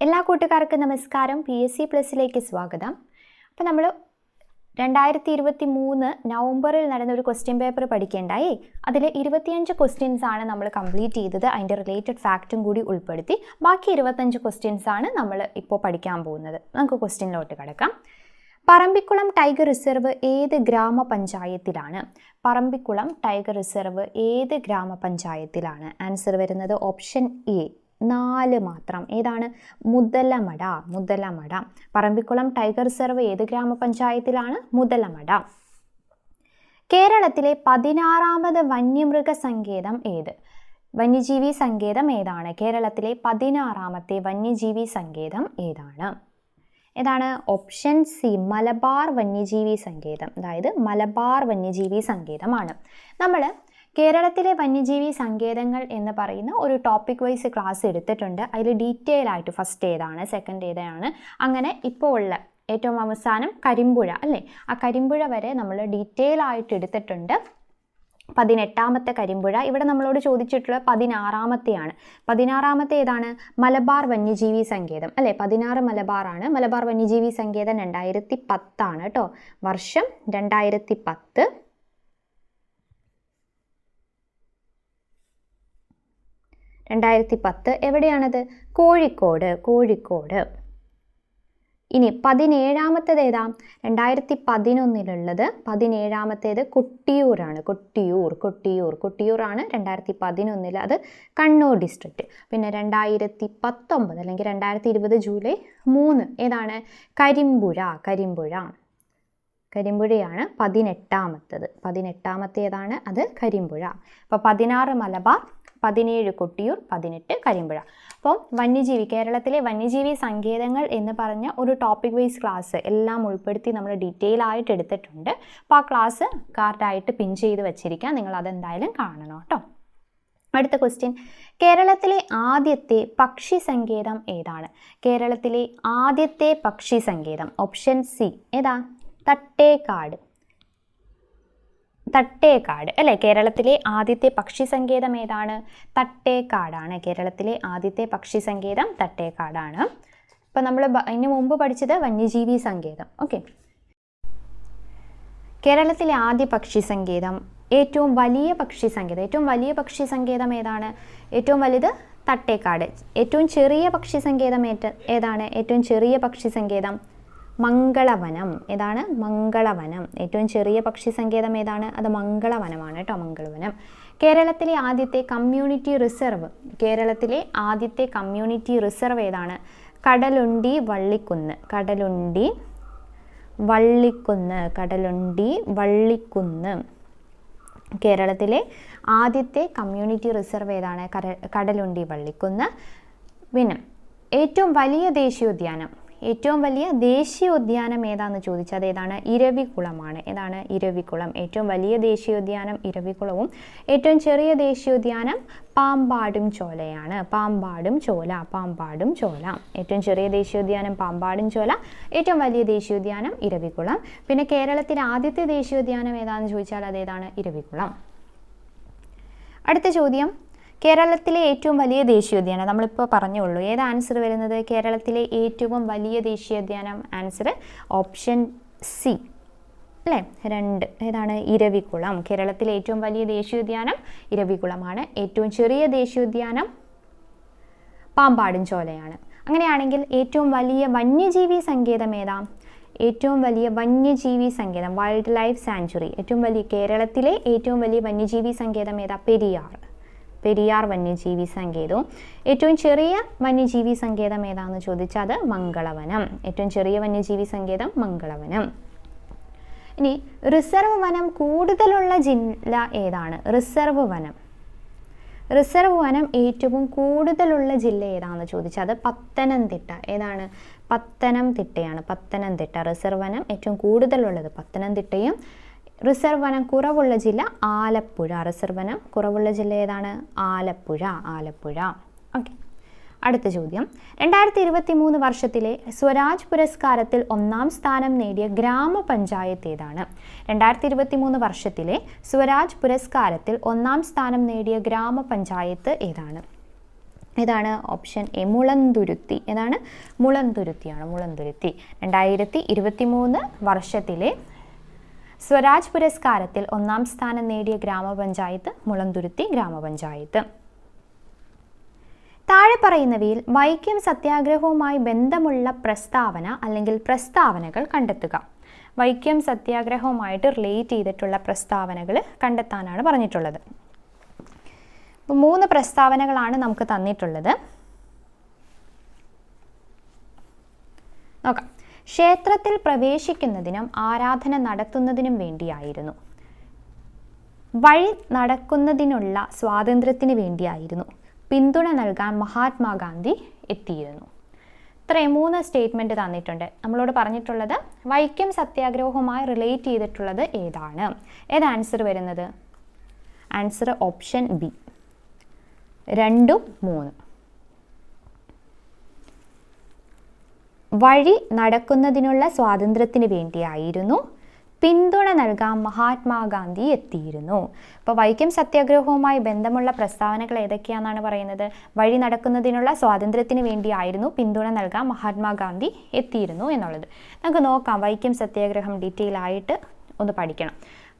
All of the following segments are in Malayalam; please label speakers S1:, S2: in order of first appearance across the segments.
S1: എല്ലാ കൂട്ടുകാർക്കും നമസ്കാരം. PSC പ്ലസിലേക്ക് സ്വാഗതം. അപ്പോൾ നമ്മൾ 2023 നവംബറിൽ നടന്ന ഒരു ക്വസ്റ്റ്യൻ പേപ്പർ പഠിക്കേണ്ടായി. അതിൽ 25 ക്വസ്റ്റ്യൻസ് ആണ് നമ്മൾ കംപ്ലീറ്റ് ചെയ്തത്. അതിൻ്റെ റിലേറ്റഡ് ഫാക്റ്റും കൂടി ഉൾപ്പെടുത്തി ബാക്കി 25 ക്വസ്റ്റ്യൻസ് ആണ് നമ്മൾ ഇപ്പോൾ പഠിക്കാൻ പോകുന്നത്. നമുക്ക് ക്വസ്റ്റ്യനിലോട്ട് കിടക്കാം. പറമ്പിക്കുളം ടൈഗർ റിസർവ് ഏത് ഗ്രാമപഞ്ചായത്തിലാണ്? പറമ്പിക്കുളം ടൈഗർ റിസർവ് ഏത് ഗ്രാമപഞ്ചായത്തിലാണ്? ആൻസർ വരുന്നത് ഓപ്ഷൻ എ 4 മാത്രം. ഏതാണ്? മുതലമട. മുതലമട. പറമ്പിക്കുളം ടൈഗർ റിസർവ് ഏത് ഗ്രാമപഞ്ചായത്തിലാണ്? മുതലമട. കേരളത്തിലെ 16ാമത് വന്യമൃഗ സങ്കേതം ഏത്? വന്യജീവി സങ്കേതം ഏതാണ്? കേരളത്തിലെ 16ാമത്തെ വന്യജീവി സങ്കേതം ഏതാണ്? ഏതാണ്? ഓപ്ഷൻ സി മലബാർ വന്യജീവി സങ്കേതം. അതായത് മലബാർ വന്യജീവി സങ്കേതമാണ്. നമ്മൾ കേരളത്തിലെ വന്യജീവി സങ്കേതങ്ങൾ എന്ന് പറയുന്ന ഒരു ടോപ്പിക് വൈസ് ക്ലാസ് എടുത്തിട്ടുണ്ട്. അതിൽ ഡീറ്റെയിൽ ആയിട്ട് ഫസ്റ്റ് ഏതാണ്, സെക്കൻഡ് ഏതാണ്, അങ്ങനെ ഇപ്പോൾ ഉള്ള ഏറ്റവും അവസാനം കരിമ്പുഴ അല്ലേ, ആ കരിമ്പുഴ വരെ നമ്മൾ ഡീറ്റെയിൽ ആയിട്ട് എടുത്തിട്ടുണ്ട്. 18ാമത്തെ കരിമ്പുഴ. ഇവിടെ നമ്മളോട് ചോദിച്ചിട്ടുള്ള 16ാമത്തെയാണ്. 16ാമത്തെ ഏതാണ്? മലബാർ വന്യജീവി സങ്കേതം അല്ലേ. 16 മലബാറാണ്. മലബാർ വന്യജീവി സങ്കേതം 2010 ആണ് കേട്ടോ. വർഷം 2010. 2010. എവിടെയാണത്? കോഴിക്കോട്. കോഴിക്കോട്. ഇനി 17ാമത്തേത് ഏതാ? 2011 17ാമത്തേത് കൊട്ടിയൂരാണ്. കൊട്ടിയൂർ. കൊട്ടിയൂർ. കൊട്ടിയൂറാണ് 2011. അത് കണ്ണൂർ ഡിസ്ട്രിക്റ്റ്. പിന്നെ 2019 അല്ലെങ്കിൽ 2020 ജൂലൈ 3 ഏതാണ്? കരിമ്പുഴ. കരിമ്പുഴ. കരിമ്പുഴയാണ് 18ാമത്തേത്. 18ാമത്തെ ഏതാണ്? അത് കരിമ്പുഴ. അപ്പോൾ 16 മലബാർ, 17 കൊട്ടിയൂർ, 18 കരിമ്പുഴ. അപ്പോൾ വന്യജീവി, കേരളത്തിലെ വന്യജീവി സങ്കേതങ്ങൾ എന്ന് പറഞ്ഞ ഒരു ടോപ്പിക് വൈസ് ക്ലാസ് എല്ലാം ഉൾപ്പെടുത്തി നമ്മൾ ഡീറ്റെയിൽ ആയിട്ട് എടുത്തിട്ടുണ്ട്. അപ്പോൾ ആ ക്ലാസ് കാർഡായിട്ട് പിൻ ചെയ്ത് വെച്ചിരിക്കാം. നിങ്ങൾ അതെന്തായാലും കാണണം കേട്ടോ. അടുത്ത ക്വസ്റ്റ്യൻ. കേരളത്തിലെ ആദ്യത്തെ പക്ഷി സങ്കേതം ഏതാണ്? കേരളത്തിലെ ആദ്യത്തെ പക്ഷി സങ്കേതം ഓപ്ഷൻ സി ഏതാ? തട്ടേക്കാട്. തട്ടേക്കാട് അല്ലേ. കേരളത്തിലെ ആദ്യത്തെ പക്ഷി സങ്കേതം ഏതാണ്? തട്ടേക്കാടാണ്. കേരളത്തിലെ ആദ്യത്തെ പക്ഷി സങ്കേതം തട്ടേക്കാടാണ്. ഇപ്പം നമ്മൾ ഇതിന് മുമ്പ് പഠിച്ചത് വന്യജീവി സങ്കേതം. ഓക്കെ. കേരളത്തിലെ ആദ്യ പക്ഷി സങ്കേതം, ഏറ്റവും വലിയ പക്ഷി സങ്കേതം. ഏറ്റവും വലിയ പക്ഷി സങ്കേതം ഏതാണ്? ഏറ്റവും വലുത് തട്ടേക്കാട്. ഏറ്റവും ചെറിയ പക്ഷി സങ്കേതം ഏതാണ്? ഏറ്റവും ചെറിയ പക്ഷി സങ്കേതം മംഗളവനം. ഏതാണ്? മംഗളവനം. ഏറ്റവും ചെറിയ പക്ഷി സങ്കേതം ഏതാണ്? അത് മംഗളവനമാണ് കേട്ടോ. മംഗളവനം. കേരളത്തിലെ ആദ്യത്തെ കമ്മ്യൂണിറ്റി റിസർവ്. കേരളത്തിലെ ആദ്യത്തെ കമ്മ്യൂണിറ്റി റിസർവ് ഏതാണ്? കടലുണ്ടി വള്ളിക്കുന്ന്. കടലുണ്ടി വള്ളിക്കുന്ന്. കടലുണ്ടി വള്ളിക്കുന്ന്. കേരളത്തിലെ ആദ്യത്തെ കമ്മ്യൂണിറ്റി റിസർവ് ഏതാണ്? കടലുണ്ടി വള്ളിക്കുന്ന്. പിന്നെ ഏറ്റവും വലിയ ദേശീയോദ്യാനം. ഏറ്റവും വലിയ ദേശീയോദ്യാനം ഏതാണെന്ന് ചോദിച്ചാൽ ഏതാണ്? ഇരവികുളമാണ്. ഏതാണ്? ഇരവികുളം. ഏറ്റവും വലിയ ദേശീയോദ്യാനം ഇരവികുളവും ഏറ്റവും ചെറിയ ദേശീയോദ്യാനം പാമ്പാടും ചോലയാണ്. പാമ്പാടും ചോല. പാമ്പാടും ചോല. ഏറ്റവും ചെറിയ ദേശീയോദ്യാനം പാമ്പാടും ചോല, ഏറ്റവും വലിയ ദേശീയോദ്യാനം ഇരവികുളം. പിന്നെ കേരളത്തിലെ ആദ്യത്തെ ദേശീയോദ്യാനം ഏതാണെന്ന് ചോദിച്ചാൽ അതേതാണ്? ഇരവികുളം. അടുത്ത ചോദ്യം. കേരളത്തിലെ ഏറ്റവും വലിയ ദേശീയോദ്യാനം നമ്മളിപ്പോൾ പറഞ്ഞുള്ളൂ. ഏത് ആൻസർ വരുന്നത്? കേരളത്തിലെ ഏറ്റവും വലിയ ദേശീയോദ്യാനം ആൻസർ ഓപ്ഷൻ സി അല്ലേ, 2. ഏതാണ്? ഇരവികുളം. കേരളത്തിലെ ഏറ്റവും വലിയ ദേശീയോദ്യാനം ഇരവികുളമാണ്. ഏറ്റവും ചെറിയ ദേശീയോദ്യാനം പാമ്പാടും ചോലയാണ്. അങ്ങനെയാണെങ്കിൽ ഏറ്റവും വലിയ വന്യജീവി സങ്കേതം ഏതാ? ഏറ്റവും വലിയ വന്യജീവി സങ്കേതം വൈൽഡ് ലൈഫ് സാങ്ച്വറി. ഏറ്റവും വലിയ കേരളത്തിലെ ഏറ്റവും വലിയ വന്യജീവി സങ്കേതം ഏതാ? പെരിയാർ. പെരിയാർ വന്യജീവി സങ്കേതവും. ഏറ്റവും ചെറിയ വന്യജീവി സങ്കേതം ഏതാണെന്ന് ചോദിച്ചാൽ അത് മംഗളവനം. ഏറ്റവും ചെറിയ വന്യജീവി സങ്കേതം മംഗളവനം. ഇനി റിസർവ് വനം കൂടുതലുള്ള ജില്ല ഏതാണ്? റിസർവ് വനം. റിസർവ് വനം ഏറ്റവും കൂടുതലുള്ള ജില്ല ഏതാണെന്ന് ചോദിച്ചാൽ അത് പത്തനംതിട്ട. ഏതാണ്? പത്തനംതിട്ടയാണ്. പത്തനംതിട്ട. റിസർവ് വനം ഏറ്റവും കൂടുതലുള്ളത് പത്തനംതിട്ടയും. റിസർവ് വനം കുറവുള്ള ജില്ല ആലപ്പുഴ. റിസർവ് വനം കുറവുള്ള ജില്ല ഏതാണ്? ആലപ്പുഴ. ആലപ്പുഴ. ഓക്കെ. അടുത്ത ചോദ്യം. 2023 വർഷത്തിലെ സ്വരാജ് പുരസ്കാരത്തിൽ 1ാം സ്ഥാനം നേടിയ ഗ്രാമപഞ്ചായത്ത് ഏതാണ്? 2023 വർഷത്തിലെ സ്വരാജ് പുരസ്കാരത്തിൽ 1ാം സ്ഥാനം നേടിയ ഗ്രാമപഞ്ചായത്ത് ഏതാണ്? ഏതാണ്? Option A, Mulanthuruthy. ഏതാണ്? മുളന്തുരുത്തിയാണ്, മുളന്തുരുത്തി. 2023 വർഷത്തിലെ സ്വരാജ് പുരസ്കാരത്തിൽ 1ാം സ്ഥാനം നേടിയ ഗ്രാമപഞ്ചായത്ത് മുളന്തുരുത്തി ഗ്രാമപഞ്ചായത്ത്. താഴെ പറയുന്നവയിൽ വൈക്കം സത്യാഗ്രഹവുമായി ബന്ധമുള്ള പ്രസ്താവന അല്ലെങ്കിൽ പ്രസ്താവനകൾ കണ്ടെത്തുക. വൈക്കം സത്യാഗ്രഹവുമായിട്ട് റിലേറ്റ് ചെയ്തിട്ടുള്ള പ്രസ്താവനകൾ കണ്ടെത്താനാണ് പറഞ്ഞിട്ടുള്ളത്. 3 പ്രസ്താവനകളാണ് നമുക്ക് തന്നിട്ടുള്ളത്. നോക്കാം. ക്ഷേത്രത്തിൽ പ്രവേശിക്കുന്നതിനും ആരാധന നടത്തുന്നതിനും വേണ്ടിയായിരുന്നു. വഴി നടക്കുന്നതിനുള്ള സ്വാതന്ത്ര്യത്തിന് വേണ്ടിയായിരുന്നു. പിന്തുണ നൽകാൻ മഹാത്മാഗാന്ധി എത്തിയിരുന്നു. ഇത്രയും 3 സ്റ്റേറ്റ്മെൻറ്റ് തന്നിട്ടുണ്ട്. നമ്മളോട് പറഞ്ഞിട്ടുള്ളത് വൈക്കം സത്യാഗ്രഹവുമായി റിലേറ്റ് ചെയ്തിട്ടുള്ളത് ഏതാണ്? ഏത് ആൻസർ വരുന്നത്? Answer option B, 2, 3. വഴി നടക്കുന്നതിനുള്ള സ്വാതന്ത്ര്യത്തിന് വേണ്ടിയായിരുന്നു. പിന്തുണ നൽകാൻ മഹാത്മാഗാന്ധി എത്തിയിരുന്നു. അപ്പോൾ വൈക്കം സത്യാഗ്രഹവുമായി ബന്ധമുള്ള പ്രസ്താവനകൾ ഏതൊക്കെയാണെന്നാണ് പറയുന്നത്? വഴി നടക്കുന്നതിനുള്ള സ്വാതന്ത്ര്യത്തിന് വേണ്ടിയായിരുന്നു. പിന്തുണ നൽകാൻ മഹാത്മാഗാന്ധി എത്തിയിരുന്നു എന്നുള്ളത്. നമുക്ക് നോക്കാം. വൈക്കം സത്യാഗ്രഹം ഡീറ്റെയിൽ ആയിട്ട് ഒന്ന് പഠിക്കണം.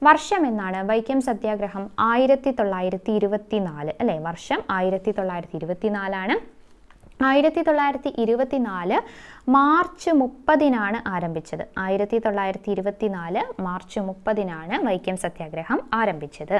S1: വർഷം എന്നാണ്? വൈക്കം സത്യാഗ്രഹം 1924 അല്ലേ? വർഷം 1924 1924 മാർച്ച് 30-നാണ് ആരംഭിച്ചത്. 1924 മാർച്ച് 30-നാണ് വൈക്കം സത്യാഗ്രഹം ആരംഭിച്ചത്.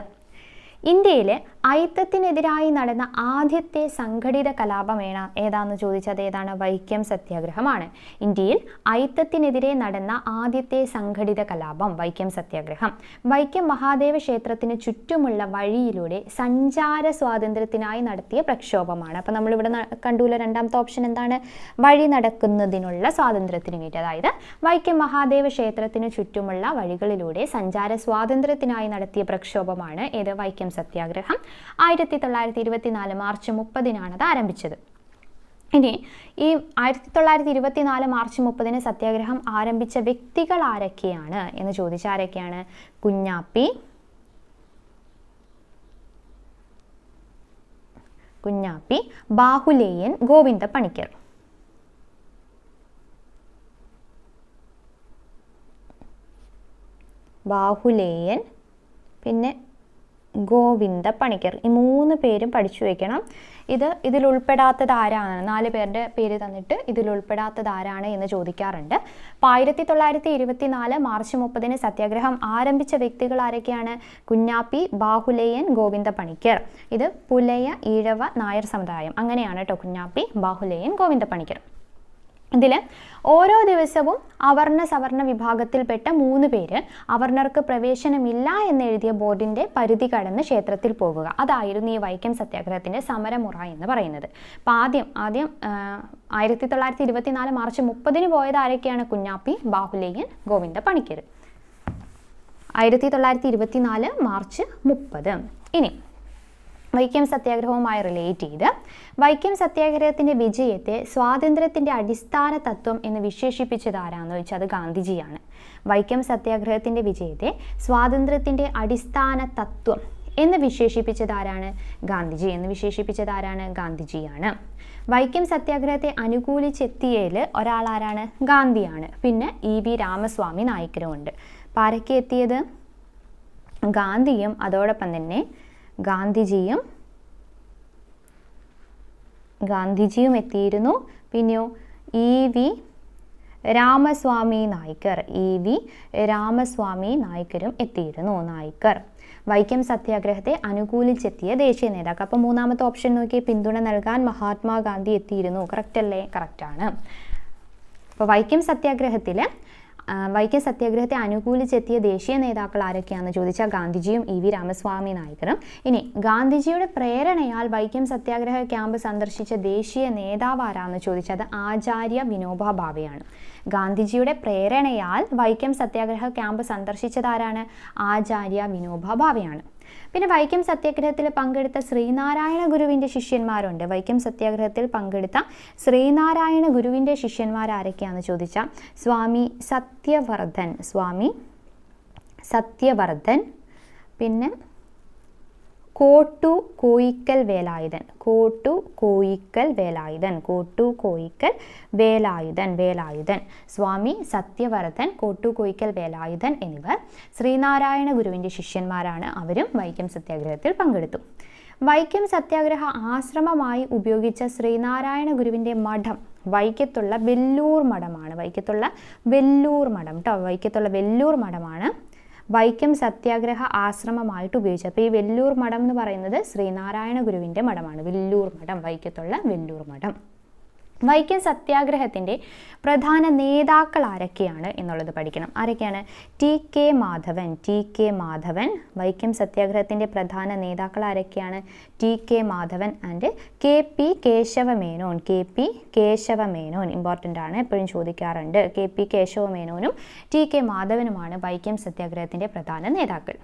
S1: ഇന്ത്യയിൽ അയിത്തത്തിനെതിരായി നടന്ന ആദ്യത്തെ സംഘടിത കലാപം ഏതാണെന്ന് ചോദിച്ചത് ഏതാണ്? വൈക്കം സത്യാഗ്രഹമാണ്. ഇന്ത്യയിൽ അയിത്തത്തിനെതിരെ നടന്ന ആദ്യത്തെ സംഘടിത കലാപം വൈക്കം സത്യാഗ്രഹം. വൈക്കം മഹാദേവ ക്ഷേത്രത്തിന് ചുറ്റുമുള്ള വഴിയിലൂടെ സഞ്ചാര സ്വാതന്ത്ര്യത്തിനായി നടത്തിയ പ്രക്ഷോഭമാണ്. അപ്പം നമ്മളിവിടെ കണ്ടുള്ള 2ാമത്തെ ഓപ്ഷൻ എന്താണ്? വഴി നടക്കുന്നതിനുള്ള സ്വാതന്ത്ര്യത്തിന് വേണ്ടി. അതായത് വൈക്കം മഹാദേവ ക്ഷേത്രത്തിന് ചുറ്റുമുള്ള വഴികളിലൂടെ സഞ്ചാര സ്വാതന്ത്ര്യത്തിനായി നടത്തിയ പ്രക്ഷോഭമാണ് ഏത്? വൈക്കം സത്യാഗ്രഹം. 1924 മാർച്ച് 30-നാണ് അത് ആരംഭിച്ചത്. ഇനി ഈ 1924 മാർച്ച് 30-ന് സത്യാഗ്രഹം ആരംഭിച്ച വ്യക്തികൾ ആരൊക്കെയാണ് എന്ന് ചോദിച്ചാൽ ആരൊക്കെയാണ്? കുഞ്ഞാപ്പി, ബാഹുലേയൻ, ഗോവിന്ദ പണിക്കർ. ബാഹുലേയൻ, പിന്നെ ഗോവിന്ദ പണിക്കർ. ഈ 3 പേരും പഠിച്ചു വെക്കണം. ഇതിൽ ഉൾപ്പെടാത്തത് ആരാണ്? 4 പേരുടെ പേര് തന്നിട്ട് ഇതിൽ ഉൾപ്പെടാത്തത് ആരാണ് എന്ന് ചോദിക്കാറുണ്ട്. അപ്പോൾ 1924 മാർച്ച് 30-ന് സത്യാഗ്രഹം ആരംഭിച്ച വ്യക്തികൾ ആരൊക്കെയാണ്? കുഞ്ഞാപ്പി, ബാഹുലേയൻ, ഗോവിന്ദ പണിക്കർ. ഇത് പുലയ, ഈഴവ, നായർ സമുദായം അങ്ങനെയാണ് കേട്ടോ. കുഞ്ഞാപ്പി, ബാഹുലേയൻ, ഗോവിന്ദ പണിക്കർ. ഇതിൽ ഓരോ ദിവസവും അവർണ സവർണ വിഭാഗത്തിൽപ്പെട്ട 3 പേര് അവർണർക്ക് പ്രവേശനമില്ല എന്നെഴുതിയ ബോർഡിൻ്റെ പരിധി കടന്ന് ക്ഷേത്രത്തിൽ പോകുക. അതായിരുന്നു ഈ വൈക്കം സത്യാഗ്രഹത്തിൻ്റെ സമരമുറ എന്ന് പറയുന്നത്. അപ്പോൾ ആദ്യം 1924 മാർച്ച് 30-ന് പോയത് ആരൊക്കെയാണ്? കുഞ്ഞാപ്പി, ബാഹുലേയൻ, ഗോവിന്ദ പണിക്കർ. 1924 മാർച്ച് 30. ഇനി വൈക്കം സത്യാഗ്രഹവുമായി റിലേറ്റ് ചെയ്ത് വൈക്കം സത്യാഗ്രഹത്തിൻ്റെ വിജയത്തെ സ്വാതന്ത്ര്യത്തിൻ്റെ അടിസ്ഥാന തത്വം എന്ന് വിശേഷിപ്പിച്ചത് ആരാന്ന് ചോദിച്ചാൽ അത് ഗാന്ധിജിയാണ്. വൈക്കം സത്യാഗ്രഹത്തിൻ്റെ വിജയത്തെ സ്വാതന്ത്ര്യത്തിൻ്റെ അടിസ്ഥാന തത്വം എന്ന് വിശേഷിപ്പിച്ചത് ആരാണ്? ഗാന്ധിജിയാണ്. വൈക്കം സത്യാഗ്രഹത്തെ അനുകൂലിച്ചെത്തിയതിൽ ഒരാളാരാണ്? ഗാന്ധിയാണ്. പിന്നെ EV രാമസ്വാമി നായ്ക്കരുമുണ്ട്. അപ്പോൾ ആരൊക്കെ എത്തിയത്? ഗാന്ധിയും അതോടൊപ്പം തന്നെ ഗാന്ധിജിയും എത്തിയിരുന്നു. പിന്നെയോ EV രാമസ്വാമി നായ്ക്കരും എത്തിയിരുന്നു. വൈക്കം സത്യാഗ്രഹത്തെ അനുകൂലിച്ചെത്തിയ ദേശീയ നേതാക്കൾ. അപ്പോൾ 3ാമത്തെ ഓപ്ഷൻ നോക്കിയേ, പിന്തുണ നൽകാൻ മഹാത്മാഗാന്ധി എത്തിയിരുന്നു. കറക്റ്റ് അല്ലേ? കറക്റ്റാണ്. അപ്പോൾ വൈക്കം സത്യാഗ്രഹത്തെ അനുകൂലിച്ചെത്തിയ ദേശീയ നേതാക്കൾ ആരൊക്കെയാണെന്ന് ചോദിച്ചാൽ ഗാന്ധിജിയും EV രാമസ്വാമി നായ്ക്കരും. ഇനി ഗാന്ധിജിയുടെ പ്രേരണയാൽ വൈക്കം സത്യാഗ്രഹ ക്യാമ്പ് സന്ദർശിച്ച ദേശീയ നേതാവ് ആരാന്ന് ചോദിച്ചാൽ അത് ആചാര്യ വിനോബ ഭാവെയാണ്. ഗാന്ധിജിയുടെ പ്രേരണയാൽ വൈക്കം സത്യാഗ്രഹ ക്യാമ്പ് സന്ദർശിച്ചതാരാണ്? ആചാര്യ വിനോബ ഭാവെയാണ്. പിന്നെ വൈക്കം സത്യാഗ്രഹത്തിൽ പങ്കെടുത്ത ശ്രീനാരായണ ഗുരുവിൻ്റെ ശിഷ്യന്മാരുണ്ട്. വൈക്കം സത്യാഗ്രഹത്തിൽ പങ്കെടുത്ത ശ്രീനാരായണ ഗുരുവിൻ്റെ ശിഷ്യന്മാർ ആരൊക്കെയാണെന്ന് ചോദിച്ചാൽ സ്വാമി സത്യവർദ്ധൻ, പിന്നെ കോട്ടു കോയിക്കൽ വേലായുധൻ, കോട്ടു കോയിക്കൽ വേലായുധൻ, കോട്ടു കോയിക്കൽ വേലായുധൻ, സ്വാമി സത്യവർദ്ധൻ, കോട്ടു കോയിക്കൽ വേലായുധൻ എന്നിവർ ശ്രീനാരായണ ഗുരുവിൻ്റെ ശിഷ്യന്മാരാണ്. അവരും വൈക്കം സത്യാഗ്രഹത്തിൽ പങ്കെടുത്തു. വൈക്കം സത്യാഗ്രഹ ആശ്രമമായി ഉപയോഗിച്ച ശ്രീനാരായണ ഗുരുവിൻ്റെ മഠം വൈക്കത്തുള്ള വെല്ലൂർ മഠമാണ്. വൈക്കത്തുള്ള വെല്ലൂർ മഠം കേട്ടോ, വൈക്കത്തുള്ള വെല്ലൂർ മഠമാണ് വൈക്കം സത്യാഗ്രഹ ആശ്രമമായിട്ട് ഉപയോഗിച്ചത്. അപ്പോൾ ഈ വെല്ലൂർ മഠം എന്ന് പറയുന്നത് ശ്രീനാരായണ ഗുരുവിൻ്റെ മഠമാണ്. വെല്ലൂർ മഠം, വൈക്കത്തുള്ള വെല്ലൂർ മഠം. വൈക്കം സത്യാഗ്രഹത്തിൻ്റെ പ്രധാന നേതാക്കൾ ആരൊക്കെയാണ് എന്നുള്ളത് പഠിക്കണം. ആരൊക്കെയാണ്? T K Madhavan, T K Madhavan. Vaikom സത്യാഗ്രഹത്തിൻ്റെ പ്രധാന നേതാക്കൾ ആരൊക്കെയാണ്? T K Madhavan and K P Kesava Menon. K P Kesava Menon important ആണ്, എപ്പോഴും ചോദിക്കാറുണ്ട്. കെ പി കേശവമേനോനും ടി കെ മാധവനുമാണ് വൈക്കം സത്യാഗ്രഹത്തിൻ്റെ പ്രധാന നേതാക്കൾ.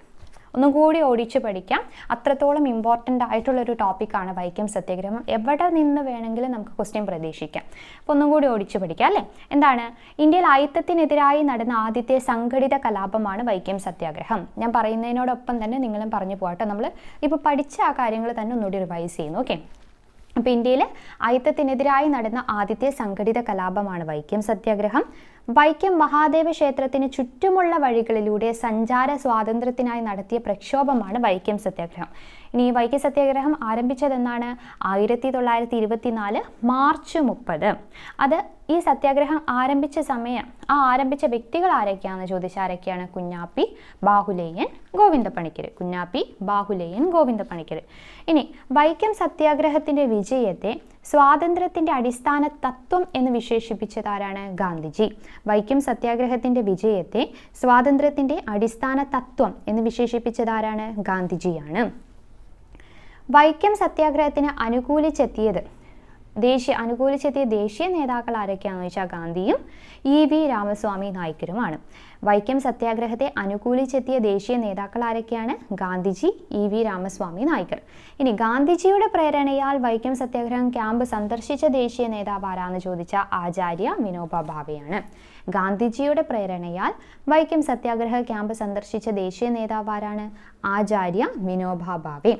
S1: ഒന്നും കൂടി ഓടിച്ച് പഠിക്കാം. അത്രത്തോളം ഇമ്പോർട്ടൻ്റ് ആയിട്ടുള്ളൊരു ടോപ്പിക്കാണ് വൈക്കം സത്യാഗ്രഹം. എവിടെ നിന്ന് വേണമെങ്കിലും നമുക്ക് ക്വസ്റ്റ്യൻ പ്രതീക്ഷിക്കാം. അപ്പോൾ ഒന്നും കൂടി ഓടിച്ച് പഠിക്കാം അല്ലേ. എന്താണ്? ഇന്ത്യയിൽ അയിത്തത്തിനെതിരായി നടന്ന ആദ്യത്തെ സംഘടിത കലാപമാണ് വൈക്കം സത്യാഗ്രഹം. ഞാൻ പറയുന്നതിനോടൊപ്പം തന്നെ നിങ്ങളും പറഞ്ഞു പോകട്ടെ. നമ്മൾ ഇപ്പോൾ പഠിച്ച ആ കാര്യങ്ങൾ തന്നെ ഒന്നുകൂടി റിവൈസ് ചെയ്യുന്നു. ഓക്കെ. അപ്പോൾ ഇന്ത്യയിൽ അയിത്തത്തിനെതിരായി നടന്ന ആദ്യത്തെ സംഘടിത കലാപമാണ് വൈക്കം സത്യാഗ്രഹം. വൈക്കം മഹാദേവ ക്ഷേത്രത്തിന് ചുറ്റുമുള്ള വഴികളിലൂടെ സഞ്ചാര സ്വാതന്ത്ര്യത്തിനായി നടത്തിയ പ്രക്ഷോഭമാണ് വൈക്കം സത്യാഗ്രഹം. ഇനി ഈ വൈക്കം സത്യാഗ്രഹം ആരംഭിച്ചതെന്നാണ്? 1924 മാർച്ച് 30. അത് ഈ സത്യാഗ്രഹം ആരംഭിച്ച സമയം, ആരംഭിച്ച വ്യക്തികൾ ആരൊക്കെയാണെന്ന് ചോദിച്ചാൽ ആരൊക്കെയാണ്? കുഞ്ഞാപ്പി, ബാഹുലേയൻ, ഗോവിന്ദപ്പണിക്കർ. കുഞ്ഞാപ്പി, ബാഹുലേയൻ, ഗോവിന്ദപ്പണിക്കർ. ഇനി വൈക്കം സത്യാഗ്രഹത്തിൻ്റെ വിജയത്തെ സ്വാതന്ത്ര്യത്തിൻ്റെ അടിസ്ഥാന തത്വം എന്ന് വിശേഷിപ്പിച്ചതാരാണ്? ഗാന്ധിജി. വൈക്കം സത്യാഗ്രഹത്തിൻ്റെ വിജയത്തെ സ്വാതന്ത്ര്യത്തിൻ്റെ അടിസ്ഥാന തത്വം എന്ന് വിശേഷിപ്പിച്ചതാരാണ്? ഗാന്ധിജിയാണ്. വൈക്കം സത്യാഗ്രഹത്തിന് അനുകൂലിച്ചെത്തിയ ദേശീയ നേതാക്കൾ ആരൊക്കെയാണെന്ന് വെച്ചാൽ ഗാന്ധിയും EV രാമസ്വാമി നായ്ക്കരുമാണ്. വൈക്കം സത്യാഗ്രഹത്തെ അനുകൂലിച്ചെത്തിയ ദേശീയ നേതാക്കൾ ആരൊക്കെയാണ്? ഗാന്ധിജി, EV രാമസ്വാമി നായ്ക്കർ. ഇനി ഗാന്ധിജിയുടെ പ്രേരണയാൽ വൈക്കം സത്യാഗ്രഹം ക്യാമ്പ് സന്ദർശിച്ച ദേശീയ നേതാവ് ആരാന്ന് ചോദിച്ചാൽ ആചാര്യ വിനോബ ഭാവെയാണ്. ഗാന്ധിജിയുടെ പ്രേരണയാൽ വൈക്കം സത്യാഗ്രഹ ക്യാമ്പ് സന്ദർശിച്ച ദേശീയ നേതാവ് ആരാണ്? ആചാര്യ വിനോബ ഭാവെ.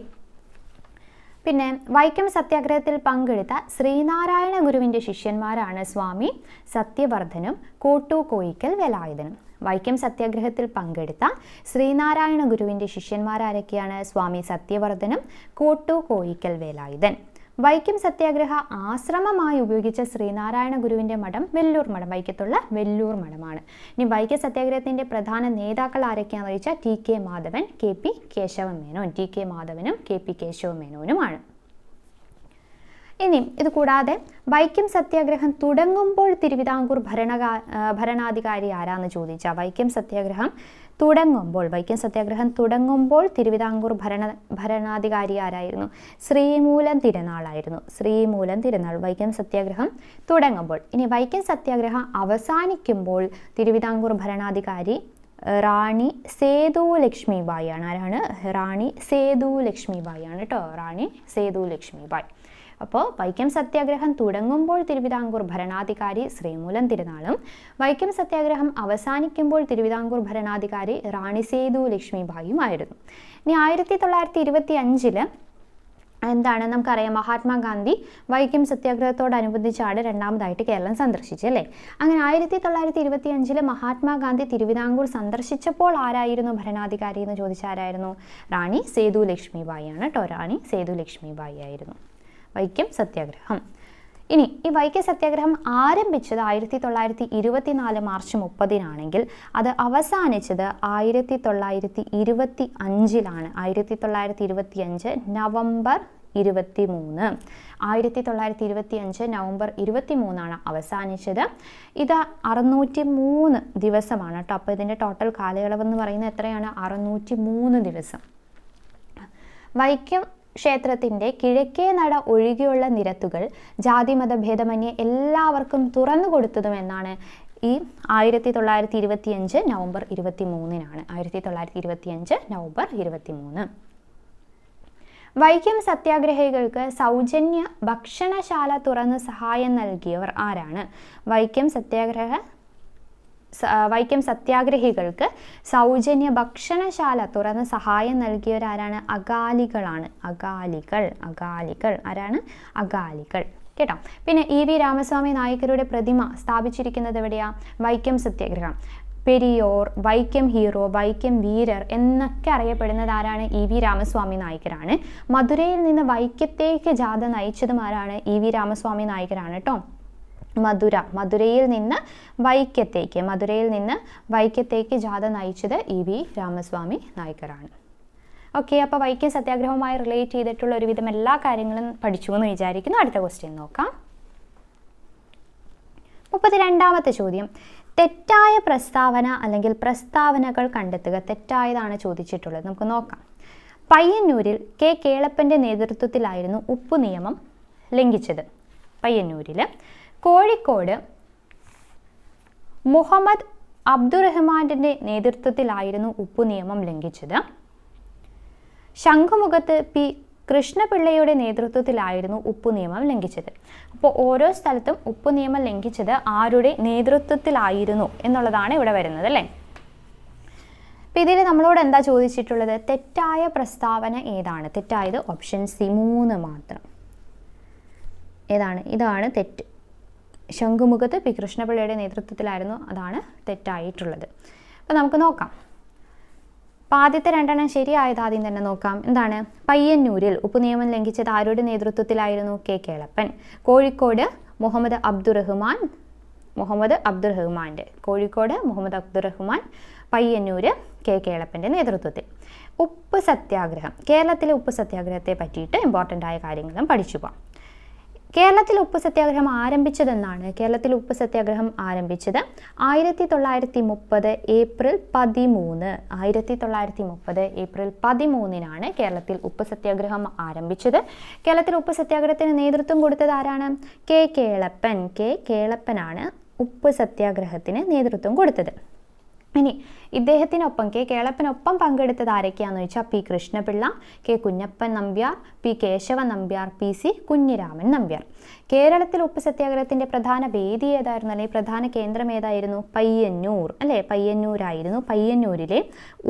S1: പിന്നെ വൈക്കം സത്യാഗ്രഹത്തിൽ പങ്കെടുത്ത ശ്രീനാരായണ ഗുരുവിൻ്റെ ശിഷ്യന്മാരാണ് സ്വാമി സത്യവർദ്ധനും കോട്ടു കോയിക്കൽ വേലായുധനും. വൈക്കം സത്യാഗ്രഹത്തിൽ പങ്കെടുത്ത ശ്രീനാരായണ ഗുരുവിൻ്റെ ശിഷ്യന്മാരാരൊക്കെയാണ്? സ്വാമി സത്യവർദ്ധനും കോട്ടു കോയിക്കൽ വേലായുധൻ. വൈക്കം സത്യാഗ്രഹ ആശ്രമമായി ഉപയോഗിച്ച ശ്രീനാരായണ ഗുരുവിൻ്റെ മഠം വെല്ലൂർ മഠം, വൈക്കത്തുള്ള വെല്ലൂർ മഠമാണ്. ഇനി വൈക്കം സത്യാഗ്രഹത്തിൻ്റെ പ്രധാന നേതാക്കൾ ആരൊക്കെയാണെന്ന് ചോദിച്ചാൽ T K Madhavan, K P Kesava Menon. T K മാധവനും കെ പി കേശവമേനോനുമാണ്. ഇനി ഇത് കൂടാതെ വൈക്കം സത്യാഗ്രഹം തുടങ്ങുമ്പോൾ തിരുവിതാംകൂർ ഭരണാധികാരി ആരാന്ന് ചോദിച്ചാൽ വൈക്കം സത്യാഗ്രഹം തുടങ്ങുമ്പോൾ തിരുവിതാംകൂർ ഭരണാധികാരി ആരായിരുന്നു? ശ്രീമൂലം തിരുനാളായിരുന്നു. ശ്രീമൂലം തിരുനാൾ വൈക്കം സത്യാഗ്രഹം തുടങ്ങുമ്പോൾ. ഇനി വൈക്കം സത്യാഗ്രഹം അവസാനിക്കുമ്പോൾ തിരുവിതാംകൂർ ഭരണാധികാരി റാണി സേതു ലക്ഷ്മിബായി ആണ്. ആരാണ്? റാണി സേതു ലക്ഷ്മിബായി ആണ് കേട്ടോ, റാണി സേതു ലക്ഷ്മിബായി. അപ്പോൾ വൈക്കം സത്യാഗ്രഹം തുടങ്ങുമ്പോൾ തിരുവിതാംകൂർ ഭരണാധികാരി ശ്രീമൂലം തിരുനാളും വൈക്കം സത്യാഗ്രഹം അവസാനിക്കുമ്പോൾ തിരുവിതാംകൂർ ഭരണാധികാരി റാണി സേതു ലക്ഷ്മിബായിയും ആയിരുന്നു. ഇനി 1925 എന്താണ് നമുക്കറിയാം, മഹാത്മാഗാന്ധി വൈക്കം സത്യാഗ്രഹത്തോടനുബന്ധിച്ചാണ് രണ്ടാമതായിട്ട് കേരളം സന്ദർശിച്ചത് അല്ലേ. അങ്ങനെ 1925 മഹാത്മാഗാന്ധി തിരുവിതാംകൂർ സന്ദർശിച്ചപ്പോൾ ആരായിരുന്നു ഭരണാധികാരി എന്ന് ചോദിച്ചാൽ ആരായിരുന്നു? റാണി സേതു ലക്ഷ്മിബായി ആണ് കേട്ടോ, റാണി സേതു ലക്ഷ്മിബായി ആയിരുന്നു വൈക്കം സത്യാഗ്രഹം. ഇനി ഈ വൈക്കം സത്യാഗ്രഹം ആരംഭിച്ചത് 1924 മാർച്ച് 30 അത് അവസാനിച്ചത് 1925 1925 നവംബർ 23. 1925 നവംബർ 23 അവസാനിച്ചത്. ഇത് 603 ദിവസമാണ് കേട്ടോ. അപ്പോൾ ഇതിൻ്റെ ടോട്ടൽ കാലയളവ് എന്ന് പറയുന്നത് എത്രയാണ്? 603 ദിവസം. വൈക്കം ക്ഷേത്രത്തിൻ്റെ കിഴക്കേ നട ഒഴികെയുള്ള നിരത്തുകൾ ജാതിമത ഭേദമന്യേ എല്ലാവർക്കും തുറന്നു കൊടുത്തതും എന്നാണ് ഈ 1925 നവംബർ 23. 1925 നവംബർ 23. വൈക്കം സത്യാഗ്രഹികൾക്ക് സൗജന്യ ഭക്ഷണശാല തുറന്ന് സഹായം നൽകിയവർ ആരാണ്? വൈക്കം വൈക്കം സത്യാഗ്രഹികൾക്ക് സൗജന്യ ഭക്ഷണശാല തുറന്ന് സഹായം നൽകിയവരാരാണ്? അകാലികളാണ്. അകാലികൾ ആരാണ്? അകാലികൾ കേട്ടോ. പിന്നെ EV രാമസ്വാമി നായ്ക്കരുടെ പ്രതിമ സ്ഥാപിച്ചിരിക്കുന്നത് എവിടെയാ? വൈക്കം സത്യാഗ്രഹം. പെരിയോർ, വൈക്കം ഹീറോ, വൈക്കം വീരർ എന്നൊക്കെ അറിയപ്പെടുന്നത് ആരാണ്? EV രാമസ്വാമി നായ്ക്കരാണ്. മധുരയിൽ നിന്ന് വൈക്കത്തേക്ക് ജാഥ നയിച്ചതും ആരാണ്? EV രാമസ്വാമി നായ്ക്കരാണ് കേട്ടോ. മധുരയിൽ നിന്ന് വൈക്കത്തേക്ക് ജാഥ നയിച്ചത് EV രാമസ്വാമി നായ്ക്കരാണ്. ഓക്കെ, അപ്പോൾ വൈക്കം സത്യാഗ്രഹവുമായി റിലേറ്റ് ചെയ്തിട്ടുള്ള ഒരുവിധം എല്ലാ കാര്യങ്ങളും പഠിച്ചു എന്ന് വിചാരിക്കുന്നു. അടുത്ത ക്വസ്റ്റ്യൻ നോക്കാം. 32ാമത്തെ ചോദ്യം. തെറ്റായ പ്രസ്താവന അല്ലെങ്കിൽ പ്രസ്താവനകൾ കണ്ടെത്തുക. തെറ്റായതാണ് ചോദിച്ചിട്ടുള്ളത്. നമുക്ക് നോക്കാം. പയ്യന്നൂരിൽ K കേളപ്പൻ്റെ നേതൃത്വത്തിലായിരുന്നു ഉപ്പ് നിയമം ലംഘിച്ചത്. പയ്യന്നൂരിൽ. കോഴിക്കോട് മുഹമ്മദ് അബ്ദുറഹ്മാൻ്റെ നേതൃത്വത്തിലായിരുന്നു ഉപ്പ് നിയമം ലംഘിച്ചത്. ശംഖുമുഖത്ത് P കൃഷ്ണപിള്ളയുടെ നേതൃത്വത്തിലായിരുന്നു ഉപ്പ് നിയമം ലംഘിച്ചത്. അപ്പോൾ ഓരോ സ്ഥലത്തും ഉപ്പ് നിയമം ലംഘിച്ചത് ആരുടെ നേതൃത്വത്തിലായിരുന്നു എന്നുള്ളതാണ് ഇവിടെ വരുന്നത് അല്ലേ. അപ്പോൾ ഇതിൽ നമ്മളോട് എന്താ ചോദിച്ചിട്ടുള്ളത്? തെറ്റായ പ്രസ്താവന ഏതാണ്? തെറ്റായത് ഓപ്ഷൻ C 3 മാത്രം. ഏതാണ്? ഇതാണ് തെറ്റ്. ശംഖുമുഖത്ത് P കൃഷ്ണപിള്ളയുടെ നേതൃത്വത്തിലായിരുന്നു, അതാണ് തെറ്റായിട്ടുള്ളത്. അപ്പോൾ നമുക്ക് നോക്കാം. അപ്പോൾ ആദ്യത്തെ രണ്ടെണ്ണം ശരിയായത് ആദ്യം തന്നെ നോക്കാം. എന്താണ്? പയ്യന്നൂരിൽ ഉപ്പ് നിയമം ലംഘിച്ചത് ആരുടെ നേതൃത്വത്തിലായിരുന്നു? K കേളപ്പൻ. കോഴിക്കോട് മുഹമ്മദ് അബ്ദുറഹ്മാൻ്റെ. കോഴിക്കോട് മുഹമ്മദ് അബ്ദുറഹ്മാൻ, പയ്യന്നൂര് K കേളപ്പൻ്റെ നേതൃത്വത്തിൽ. ഉപ്പ് സത്യാഗ്രഹം. കേരളത്തിലെ ഉപ്പ് സത്യാഗ്രഹത്തെ പറ്റിയിട്ട് ഇമ്പോർട്ടൻ്റ് ആയ കാര്യങ്ങളും പഠിച്ചു പോകാം. കേരളത്തിൽ ഉപ്പ് സത്യാഗ്രഹം ആരംഭിച്ചതെന്നാണ്? കേരളത്തിൽ ഉപ്പ് സത്യാഗ്രഹം ആരംഭിച്ചത് 1930 ഏപ്രിൽ 13. 1930 ഏപ്രിൽ 13 കേരളത്തിൽ ഉപ്പ് സത്യാഗ്രഹം ആരംഭിച്ചത്. കേരളത്തിൽ ഉപ്പ് സത്യാഗ്രഹത്തിന് നേതൃത്വം കൊടുത്തത് ആരാണ്? K കേളപ്പനാണ് ഉപ്പ് സത്യാഗ്രഹത്തിന് നേതൃത്വം കൊടുത്തത്. ഇനി ഇദ്ദേഹത്തിനൊപ്പം K കേളപ്പനൊപ്പം പങ്കെടുത്തത് ആരൊക്കെയാണെന്ന് വെച്ചാൽ P Krishnapillai, K Kunjappan Nambiar, P Keshavan Nambiar, PC Kunhiraman Nambiar. കേരളത്തിൽ ഉപ്പ് സത്യാഗ്രഹത്തിൻ്റെ പ്രധാന വേദി ഏതായിരുന്നു, അല്ലെങ്കിൽ പ്രധാന കേന്ദ്രം ഏതായിരുന്നു? പയ്യന്നൂർ അല്ലേ. പയ്യന്നൂരായിരുന്നു. പയ്യന്നൂരിലെ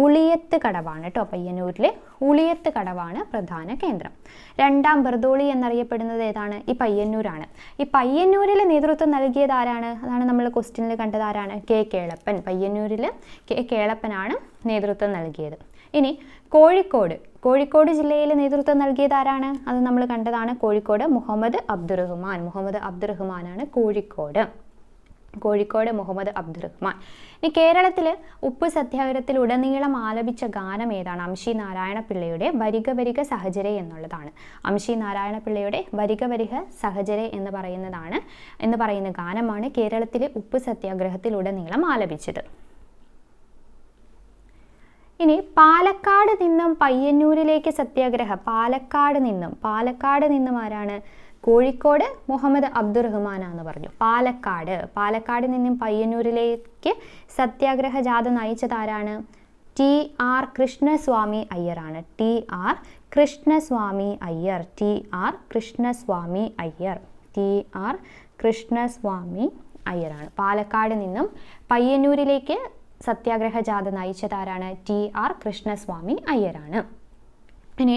S1: ഉളിയത്ത് കടവാണ് കേട്ടോ. പയ്യന്നൂരിലെ ഉളിയത്ത് കടവാണ് പ്രധാന കേന്ദ്രം. രണ്ടാം ബർദോളി എന്നറിയപ്പെടുന്നത് ഏതാണ്? ഈ പയ്യന്നൂരാണ്. ഈ പയ്യന്നൂരിൽ നേതൃത്വം നൽകിയത് ആരാണ്? അതാണ് നമ്മൾ ക്വസ്റ്റ്യനിൽ കണ്ടത്. ആരാണ്? K കേളപ്പൻ. പയ്യന്നൂരിൽ K കേളപ്പനാണ് നേതൃത്വം നൽകിയത്. ഇനി കോഴിക്കോട് ജില്ലയിൽ നേതൃത്വം നൽകിയത് ആരാണ്? അത് നമ്മൾ കണ്ടതാണ്. കോഴിക്കോട് മുഹമ്മദ് അബ്ദുറഹ്മാനാണ് കോഴിക്കോട് മുഹമ്മദ് അബ്ദുറഹ്മാൻ. ഇനി കേരളത്തിൽ ഉപ്പ് സത്യാഗ്രഹത്തിലുടനീളം ആലപിച്ച ഗാനം ഏതാണ്? അംശി നാരായണപിള്ളയുടെ വരിക വരിക സഹചരെ എന്നുള്ളതാണ്. അംശി നാരായണപിള്ളയുടെ വരിക വരിക സഹചരെ എന്ന് പറയുന്ന ഗാനമാണ് കേരളത്തിലെ ഉപ്പ് സത്യാഗ്രഹത്തിലുടനീളം ആലപിച്ചത്. ഇനി പാലക്കാട് നിന്നും പയ്യന്നൂരിലേക്ക് സത്യാഗ്രഹം. പാലക്കാട് നിന്നും ആരാണ്? കോഴിക്കോട് മുഹമ്മദ് അബ്ദുറഹ്മാനാന്ന് പറഞ്ഞു. പാലക്കാട് നിന്നും പയ്യന്നൂരിലേക്ക് സത്യാഗ്രഹ ജാഥ നയിച്ചത് ആരാണ്? TR കൃഷ്ണസ്വാമി അയ്യറാണ്. TR കൃഷ്ണസ്വാമി അയ്യറാണ്. പാലക്കാട് നിന്നും പയ്യന്നൂരിലേക്ക് സത്യാഗ്രഹ ജാഥ നയിച്ചതാരാണ്? TR കൃഷ്ണസ്വാമി അയ്യരാണ്. ഇനി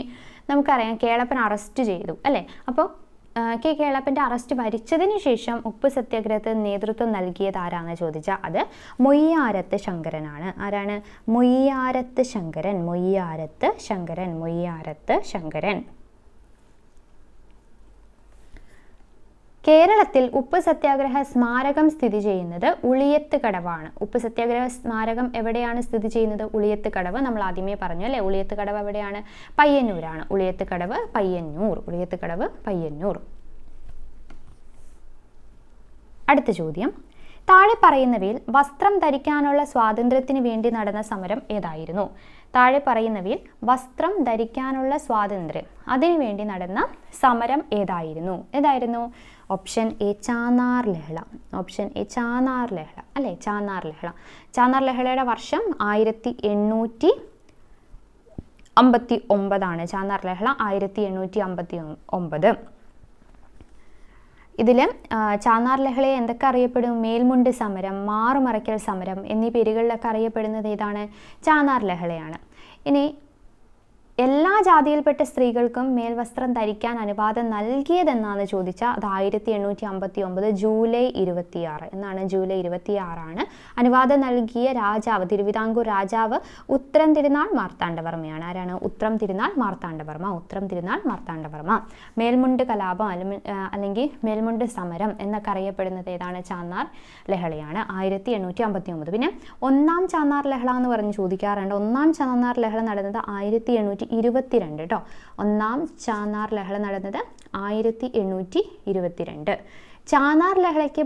S1: നമുക്കറിയാം കേളപ്പൻ അറസ്റ്റ് ചെയ്തു അല്ലേ. അപ്പോൾ K കേളപ്പൻ്റെ അറസ്റ്റ് വരിച്ചതിന് ശേഷം ഉപ്പ് സത്യാഗ്രഹത്തിന് നേതൃത്വം നൽകിയത് ആരാന്ന് ചോദിച്ചാൽ അത് മൊയ്യാരത്ത് ശങ്കരനാണ്. ആരാണ്? മൊയ്യാരത്ത് ശങ്കരൻ. കേരളത്തിൽ ഉപ്പ് സത്യാഗ്രഹ സ്മാരകം സ്ഥിതി ചെയ്യുന്നത് ഉളിയത്ത് കടവാണ്. ഉപ്പ് സത്യാഗ്രഹ സ്മാരകം എവിടെയാണ് സ്ഥിതി ചെയ്യുന്നത്? ഉളിയത്ത് കടവ്. നമ്മൾ ആദ്യമേ പറഞ്ഞു അല്ലേ. ഉളിയത്ത് കടവ് എവിടെയാണ്? പയ്യന്നൂരാണ്. ഉളിയത്ത് കടവ് പയ്യന്നൂർ. അടുത്ത ചോദ്യം. താഴെ പറയുന്നവയിൽ വസ്ത്രം ധരിക്കാനുള്ള സ്വാതന്ത്ര്യത്തിന് വേണ്ടി നടന്ന സമരം ഏതായിരുന്നു? വസ്ത്രം ധരിക്കാനുള്ള സ്വാതന്ത്ര്യം അതിനു വേണ്ടി നടന്ന സമരം ഏതായിരുന്നു? ഓപ്ഷൻ എ ചാന്നാർ ലഹള അല്ലേ. ചാന്നാർ ലഹളയുടെ വർഷം 1859. ചാന്നാർ ലഹള 1859. ഇതിൽ ചാന്നാർ ലഹളയെ എന്തൊക്കെ അറിയപ്പെടും? മേൽമുണ്ട് സമരം, മാറുമറയ്ക്കൽ സമരം എന്നീ പേരുകളിലൊക്കെ അറിയപ്പെടുന്നത് ഏതാണ്? ചാന്നാർ ലഹളയാണ്. ഇനി എല്ലാ ജാതിയിൽപ്പെട്ട സ്ത്രീകൾക്കും മേൽവസ്ത്രം ധരിക്കാൻ അനുവാദം നൽകിയതെന്നാണ് ചോദിച്ചാൽ അത് 1859 ജൂലൈ 26 എന്നാണ്. ജൂലൈ 26 അനുവാദം നൽകിയ രാജാവ്, തിരുവിതാംകൂർ രാജാവ് ഉത്രം തിരുനാൾ മാർത്താണ്ഡവർമ്മയാണ്. ആരാണ്? ഉത്രം തിരുനാൾ മാർത്താണ്ഡവർമ്മ. ഉത്രം തിരുനാൾ മാർത്താണ്ഡവർമ്മ. മേൽമുണ്ട് കലാപം അല്ലെങ്കിൽ മേൽമുണ്ട് സമരം എന്നൊക്കെ അറിയപ്പെടുന്നത് ഏതാണ്? ചാന്നാർ ലഹളയാണ്, 1859. പിന്നെ ഒന്നാം ചാന്നാർ ലഹള എന്ന് പറഞ്ഞ് ചോദിക്കാറുണ്ട്. ഒന്നാം ചാന്നാർ ലഹള നടന്നത് 1822 കേട്ടോ. ഒന്നാം ചാന്നാർ ലഹള നടന്നത് 1822. ചാന്നാർ ലഹളയ്ക്ക്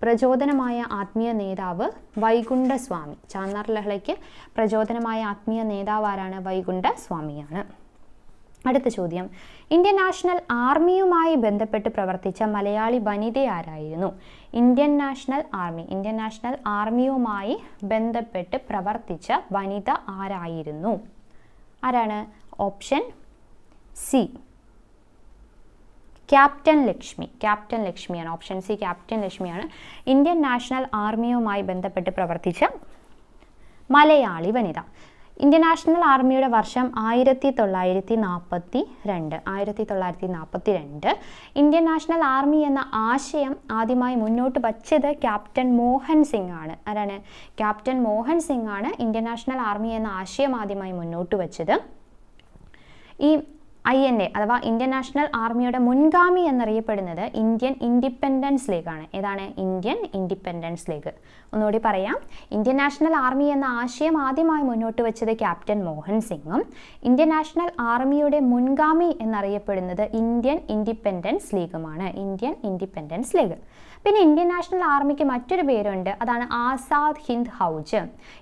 S1: പ്രചോദനമായ ആത്മീയ നേതാവ് വൈകുണ്ഠസ്വാമി. ചാന്നാർ ലഹളയ്ക്ക് പ്രചോദനമായ ആത്മീയ നേതാവ് ആരാണ്? വൈകുണ്ഠസ്വാമിയാണ്. അടുത്ത ചോദ്യം, ഇന്ത്യൻ നാഷണൽ ആർമിയുമായി ബന്ധപ്പെട്ട് പ്രവർത്തിച്ച മലയാളി വനിത ആരായിരുന്നു? ഇന്ത്യൻ നാഷണൽ ആർമിയുമായി ബന്ധപ്പെട്ട് പ്രവർത്തിച്ച വനിത ആരായിരുന്നു? ആരാണ്? Option C captain Lakshmi. Captain ലക്ഷ്മിയാണ്. ഓപ്ഷൻ സി ക്യാപ്റ്റൻ ലക്ഷ്മിയാണ് ഇന്ത്യൻ നാഷണൽ ആർമിയുമായി ബന്ധപ്പെട്ട് പ്രവർത്തിച്ച മലയാളി വനിത. ഇന്ത്യൻ നാഷണൽ ആർമിയുടെ വർഷം 1942. ഇന്ത്യൻ നാഷണൽ ആർമി എന്ന ആശയം ആദ്യമായി മുന്നോട്ട് വച്ചത് ക്യാപ്റ്റൻ മോഹൻ സിംഗ് ആണ്. ആരാണ്? ക്യാപ്റ്റൻ മോഹൻ സിംഗ് ആണ് ഇന്ത്യൻ നാഷണൽ ആർമി എന്ന ആശയം ആദ്യമായി മുന്നോട്ട് വച്ചത്. ഈ INA അഥവാ ഇന്ത്യൻ നാഷണൽ ആർമിയുടെ മുൻഗാമി എന്നറിയപ്പെടുന്നത് ഇന്ത്യൻ ഇൻഡിപെൻഡൻസ് ലീഗ് ആണ്. ഏതാണ്? Indian independence league. ഒന്നുകൂടി പറയാം, ഇന്ത്യൻ നാഷണൽ ആർമി എന്ന ആശയം ആദ്യമായി മുന്നോട്ട് വെച്ചത് ക്യാപ്റ്റൻ മോഹൻ സിംഗും ഇന്ത്യൻ നാഷണൽ ആർമിയുടെ മുൻഗാമി എന്നറിയപ്പെടുന്നത് ഇന്ത്യൻ ഇൻഡിപെൻഡൻസ് ലീഗുമാണ്. Indian independence league. പിന്നെ ഇന്ത്യൻ നാഷണൽ ആർമിക്ക് മറ്റൊരു പേരുണ്ട്, അതാണ് ആസാദ് ഹിന്ദ് ഫൗജ്.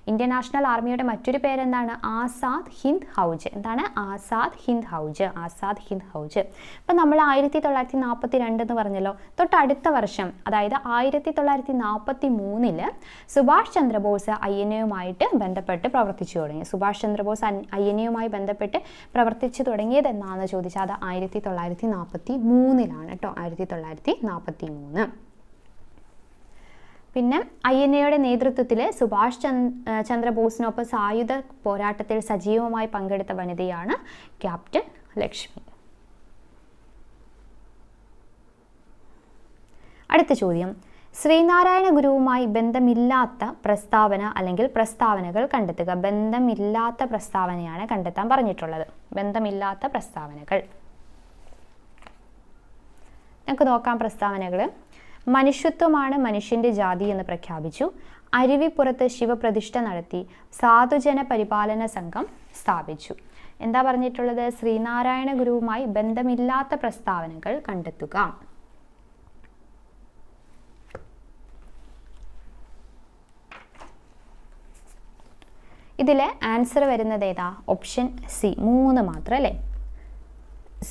S1: ഇന്ത്യൻ നാഷണൽ ആർമിയുടെ മറ്റൊരു പേരെന്താണ്? ആസാദ് ഹിന്ദ് ഫൗജ്. എന്താണ്? ആസാദ് ഹിന്ദ് ഫൗജ്. ആസാദ് ഹിന്ദ് ഫൗജ്. ഇപ്പം നമ്മൾ 1942 എന്ന് പറഞ്ഞല്ലോ. തൊട്ടടുത്ത വർഷം, അതായത് 1943 സുഭാഷ് ചന്ദ്രബോസ് INAയുമായിട്ട് ബന്ധപ്പെട്ട് പ്രവർത്തിച്ചു തുടങ്ങി. സുഭാഷ് ചന്ദ്രബോസ് INAയുമായി ബന്ധപ്പെട്ട് പ്രവർത്തിച്ചു തുടങ്ങിയത് എന്നാണ് ചോദിച്ചാൽ അത് 1943 കേട്ടോ. 1943. പിന്നെ INAയുടെ നേതൃത്വത്തിൽ സുഭാഷ് ചന്ദ്രബോസിനൊപ്പം സായുധ പോരാട്ടത്തിൽ സജീവമായി പങ്കെടുത്ത വനിതയാണ് ക്യാപ്റ്റൻ ലക്ഷ്മി. അടുത്ത ചോദ്യം, ശ്രീനാരായണ ഗുരുവുമായി ബന്ധമില്ലാത്ത പ്രസ്താവന അല്ലെങ്കിൽ പ്രസ്താവനകൾ കണ്ടെത്തുക. ബന്ധമില്ലാത്ത പ്രസ്താവനയാണ് കണ്ടെത്താൻ പറഞ്ഞിട്ടുള്ളത്. ബന്ധമില്ലാത്ത പ്രസ്താവനകൾ നമുക്ക് നോക്കാം. പ്രസ്താവനകൾ: മനുഷ്യത്വമാണ് മനുഷ്യന്റെ ജാതി എന്ന് പ്രഖ്യാപിച്ചു. അരുവിപ്പുറത്ത് ശിവപ്രതിഷ്ഠ നടത്തി. സാധുജന പരിപാലന സംഘം സ്ഥാപിച്ചു. എന്താ പറഞ്ഞിട്ടുള്ളത്? ശ്രീനാരായണ ഗുരുവുമായി ബന്ധമില്ലാത്ത പ്രസ്താവനകൾ കണ്ടെത്തുക. ഇതിലെ ആൻസർ വരുന്നത് ഏതാ? ഓപ്ഷൻ സി, 3 മാത്രം അല്ലേ.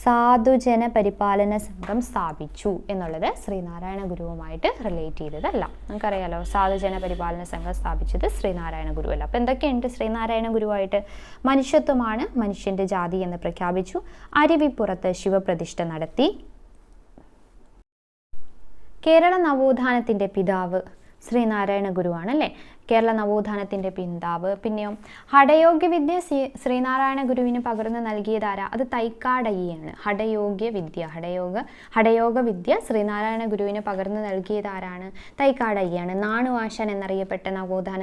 S1: സാധുജന പരിപാലന സംഘം സ്ഥാപിച്ചു എന്നുള്ളത് ശ്രീനാരായണ ഗുരുവുമായിട്ട് റിലേറ്റ് ചെയ്തതല്ല. നമുക്കറിയാലോ, സാധുജന പരിപാലന സംഘം സ്ഥാപിച്ചത് ശ്രീനാരായണ ഗുരുവല്ല. അപ്പം എന്തൊക്കെയുണ്ട് ശ്രീനാരായണ ഗുരുവായിട്ട്? മനുഷ്യത്വമാണ് മനുഷ്യന്റെ ജാതി എന്ന് പ്രഖ്യാപിച്ചു. അരുവിപ്പുറത്ത് ശിവപ്രതിഷ്ഠ നടത്തി. കേരള നവോത്ഥാനത്തിന്റെ പിതാവ് ശ്രീനാരായണ ഗുരുവാണല്ലേ. കേരള നവോത്ഥാനത്തിന്റെ പിതാവ്. പിന്നെയോ ഹഠയോഗ്യവിദ്യ ശ്രീനാരായണ ഗുരുവിന് പകർന്നു നൽകിയതാരാ? അത് തൈക്കാടയ്യാണ്. ഹഠയോഗവിദ്യ ശ്രീനാരായണ ഗുരുവിന് പകർന്നു നൽകിയതാരാണ്? തൈക്കാടയ്യാണ്. നാണുവാശാൻ എന്നറിയപ്പെട്ട നവോത്ഥാന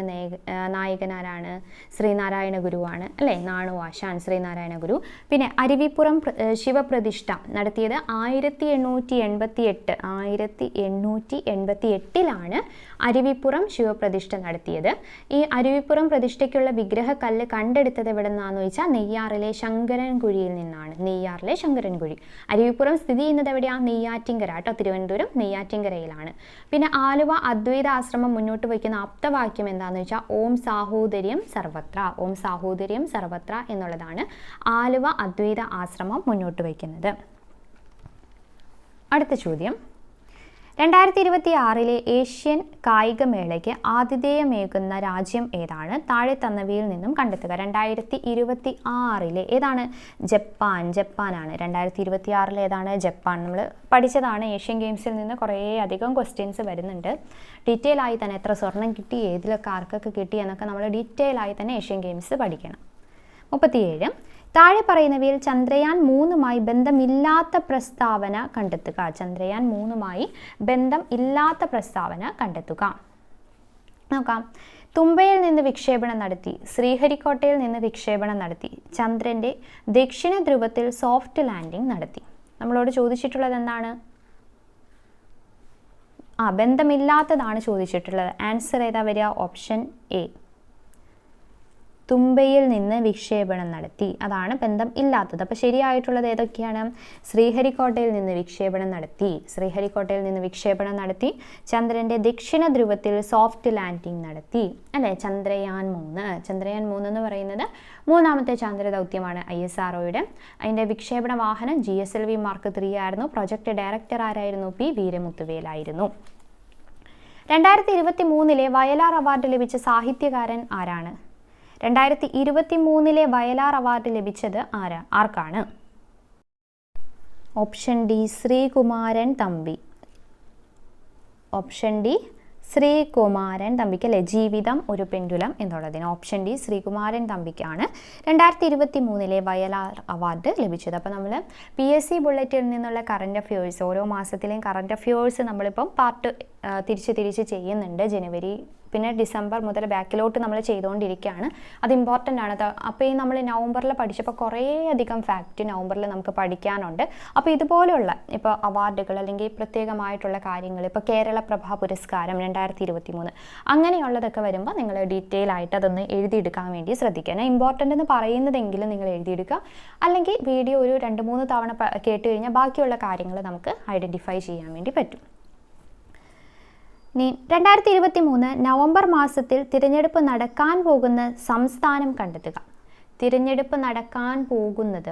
S1: നായകനാരാണ്? ശ്രീനാരായണ ഗുരുവാണ് അല്ലേ. നാണുവാശാൻ ശ്രീനാരായണ ഗുരു. പിന്നെ അരുവിപ്പുറം ശിവപ്രതിഷ്ഠ നടത്തിയത് 1888 അരുവിപ്പുറം ശിവപ്രതിഷ്ഠ നടത്തിയത്. ഈ അരുവിപ്പുറം പ്രതിഷ്ഠയ്ക്കുള്ള വിഗ്രഹക്കല്ല് കണ്ടെടുത്തത് എവിടെ നിന്നാന്ന് ചോദിച്ചാൽ നെയ്യാറിലെ ശങ്കരൻകുഴിയിൽ നിന്നാണ്. നെയ്യാറിലെ ശങ്കരൻകുഴി. അരുവിപ്പുറം സ്ഥിതി ചെയ്യുന്നത് എവിടെയാണ്? നെയ്യാറ്റിൻകര കേട്ടോ. തിരുവനന്തപുരം നെയ്യാറ്റിൻകരയിലാണ്. പിന്നെ ആലുവ അദ്വൈത ആശ്രമം മുന്നോട്ട് വയ്ക്കുന്ന ആപ്തവാക്യം എന്താണെന്ന് വെച്ചാൽ ഓം സാഹോദര്യം സർവത്ര. ഓം സാഹോദര്യം സർവത്ര എന്നുള്ളതാണ് ആലുവ അദ്വൈത ആശ്രമം മുന്നോട്ട് വയ്ക്കുന്നത്. അടുത്ത ചോദ്യം, 2026 ഏഷ്യൻ കായികമേളയ്ക്ക് ആതിഥേയമേകുന്ന രാജ്യം ഏതാണ്? താഴെ തന്നവയിൽ നിന്നും കണ്ടെത്തുക. 2026 ഏതാണ്? ജപ്പാനാണ്. 2026 ഏതാണ്? ജപ്പാൻ. നമ്മൾ പഠിച്ചതാണ്. ഏഷ്യൻ ഗെയിംസിൽ നിന്ന് കുറേ അധികം ക്വസ്റ്റ്യൻസ് വരുന്നുണ്ട്. ഡീറ്റെയിൽ ആയി തന്നെ എത്ര സ്വർണം കിട്ടി, ഏതിലൊക്കെ ആർക്കൊക്കെ കിട്ടി എന്നൊക്കെ നമ്മൾ ഡീറ്റെയിൽ ആയി തന്നെ ഏഷ്യൻ ഗെയിംസ് പഠിക്കണം. 37 താഴെ പറയുന്നവയിൽ ചന്ദ്രയാൻ 3മായി ബന്ധമില്ലാത്ത പ്രസ്താവന കണ്ടെത്തുക. ചന്ദ്രയാൻ 3മായി ബന്ധം ഇല്ലാത്ത പ്രസ്താവന കണ്ടെത്തുക. നോക്കാം. തുമ്പയിൽ നിന്ന് വിക്ഷേപണം നടത്തി, ശ്രീഹരിക്കോട്ടയിൽ നിന്ന് വിക്ഷേപണം നടത്തി, ചന്ദ്രൻ്റെ ദക്ഷിണ ധ്രുവത്തിൽ സോഫ്റ്റ് ലാൻഡിംഗ് നടത്തി. നമ്മളോട് ചോദിച്ചിട്ടുള്ളത് എന്താണ്? ബന്ധമില്ലാത്തതാണ് ചോദിച്ചിട്ടുള്ളത്. ആൻസർ ഏതാ വരിക? Option A. തുമ്പയിൽ നിന്ന് വിക്ഷേപണം നടത്തി, അതാണ് ബന്ധം ഇല്ലാത്തത്. അപ്പോൾ ശരിയായിട്ടുള്ളത് ഏതൊക്കെയാണ്? ശ്രീഹരിക്കോട്ടയിൽ നിന്ന് വിക്ഷേപണം നടത്തി, ചന്ദ്രൻ്റെ ദക്ഷിണ ധ്രുവത്തിൽ സോഫ്റ്റ് ലാൻഡിംഗ് നടത്തി, അല്ലേ? ചന്ദ്രയാൻ 3 എന്ന് പറയുന്നത് 3ാമത്തെ ചന്ദ്രദൗത്യമാണ് ISROയുടെ. അതിൻ്റെ വിക്ഷേപണ വാഹനം GSLV Mark 3 ആയിരുന്നു. പ്രൊജക്ട് ഡയറക്ടർ ആരായിരുന്നു? P വീരമുത്തുവേലായിരുന്നു. 2023 വയലാർ അവാർഡ് ലഭിച്ച സാഹിത്യകാരൻ ആരാണ്? 2023 വയലാർ അവാർഡ് ലഭിച്ചത് ആർക്കാണ്? Option D Sreekumaran Thampi. Option D Sreekumaran തമ്പിക്ക്, അല്ലേ? ജീവിതം ഒരു പെൻഡുലം എന്നുള്ളതിന് ഓപ്ഷൻ ഡി ശ്രീകുമാരൻ തമ്പിക്കാണ് 2023 വയലാർ അവാർഡ് ലഭിച്ചത്. അപ്പോൾ നമ്മൾ PSC ബുള്ളറ്റിൽ നിന്നുള്ള കറണ്ട് അഫയേഴ്സ്, ഓരോ മാസത്തിലെയും കറണ്ട് അഫയേഴ്സ് നമ്മളിപ്പം പാർട്ട് തിരിച്ച് ചെയ്യുന്നുണ്ട്. ജനുവരി പിന്നെ ഡിസംബർ മുതൽ ബാക്കിലോട്ട് നമ്മൾ ചെയ്തുകൊണ്ടിരിക്കുകയാണ്. അത് ഇമ്പോർട്ടൻ്റ് ആണ്. അപ്പോൾ ഈ നമ്മൾ നവംബറിൽ പഠിച്ചപ്പോൾ കുറേ അധികം ഫാക്റ്റ് നവംബറിൽ നമുക്ക് പഠിക്കാനുണ്ട്. അപ്പോൾ ഇതുപോലെയുള്ള ഇപ്പോൾ അവാർഡുകൾ അല്ലെങ്കിൽ പ്രത്യേകമായിട്ടുള്ള കാര്യങ്ങൾ, ഇപ്പോൾ കേരള പ്രഭ പുരസ്കാരം 2023 അങ്ങനെയുള്ളതൊക്കെ വരുമ്പോൾ നിങ്ങൾ ഡീറ്റെയിൽ ആയിട്ട് അതൊന്ന് എഴുതിയെടുക്കാൻ വേണ്ടി ശ്രദ്ധിക്കുക. ഇമ്പോർട്ടൻ്റ് എന്ന് പറയുന്നതെങ്കിലും നിങ്ങൾ എഴുതിയെടുക്കുക. അല്ലെങ്കിൽ വീഡിയോ ഒരു 2-3 തവണ കേട്ട് കഴിഞ്ഞാൽ ബാക്കിയുള്ള കാര്യങ്ങൾ നമുക്ക് ഐഡൻറ്റിഫൈ ചെയ്യാൻ വേണ്ടി പറ്റും. 2023 നവംബർ മാസത്തിൽ തിരഞ്ഞെടുപ്പ് നടക്കാൻ പോകുന്ന സംസ്ഥാനം കണ്ടെത്തുക. തിരഞ്ഞെടുപ്പ് നടക്കാൻ പോകുന്നത്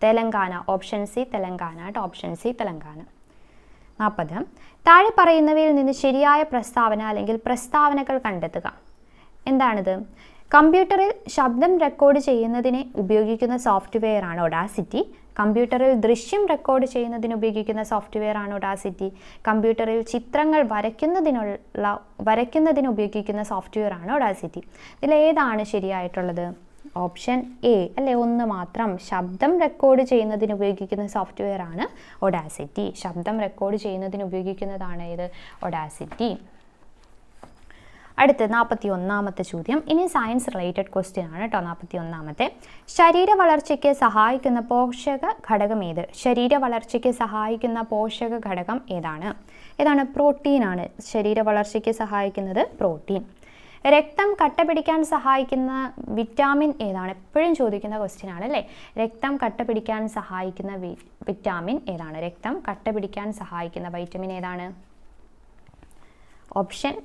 S1: Telangana. Option C Telangana. Option C Telangana. 40 താഴെ പറയുന്നവയിൽ നിന്ന് ശരിയായ പ്രസ്താവന അല്ലെങ്കിൽ പ്രസ്താവനകൾ കണ്ടെത്തുക. എന്താണിത്? കമ്പ്യൂട്ടറിൽ ശബ്ദം റെക്കോർഡ് ചെയ്യുന്നതിന് ഉപയോഗിക്കുന്ന സോഫ്റ്റ്വെയർ ആണ് ഒഡാസിറ്റി. കമ്പ്യൂട്ടറിൽ ദൃശ്യം റെക്കോർഡ് ചെയ്യുന്നതിന് ഉപയോഗിക്കുന്ന സോഫ്റ്റ്വെയർ ആണ് ഒഡാസിറ്റി. കമ്പ്യൂട്ടറിൽ ചിത്രങ്ങൾ വരയ്ക്കുന്നതിന് ഉപയോഗിക്കുന്ന സോഫ്റ്റ്വെയർ ആണ് ഒഡാസിറ്റി. ഇതിലേതാണ് ശരിയായിട്ടുള്ളത്? ഓപ്ഷൻ എ, അല്ലേ? 1 മാത്രം. ശബ്ദം റെക്കോർഡ് ചെയ്യുന്നതിന് ഉപയോഗിക്കുന്ന സോഫ്റ്റ്വെയർ ആണ് ഒഡാസിറ്റി. ശബ്ദം റെക്കോർഡ് ചെയ്യുന്നതിന് ഉപയോഗിക്കുന്നതാണ് ഇത് ഒഡാസിറ്റി. അടുത്ത് 41ാമത്തെ ചോദ്യം. ഇനി സയൻസ് റിലേറ്റഡ് ക്വസ്റ്റ്യൻ ആണ് കേട്ടോ. 41ാമത്തെ. ശരീര വളർച്ചയ്ക്ക് സഹായിക്കുന്ന പോഷക ഘടകം ഏത്? ശരീര വളർച്ചയ്ക്ക് സഹായിക്കുന്ന പോഷക ഘടകം ഏതാണ്? പ്രോട്ടീൻ ആണ്. ശരീര വളർച്ചയ്ക്ക് സഹായിക്കുന്നത് പ്രോട്ടീൻ. രക്തം കട്ട പിടിക്കാൻ സഹായിക്കുന്ന വിറ്റാമിൻ ഏതാണ്? എപ്പോഴും ചോദിക്കുന്ന ക്വസ്റ്റ്യൻ ആണ്, അല്ലേ? രക്തം കട്ട പിടിക്കാൻ സഹായിക്കുന്ന വിറ്റാമിൻ ഏതാണ്? രക്തം കട്ട പിടിക്കാൻ സഹായിക്കുന്ന വൈറ്റമിൻ ഏതാണ്? ഓപ്ഷൻ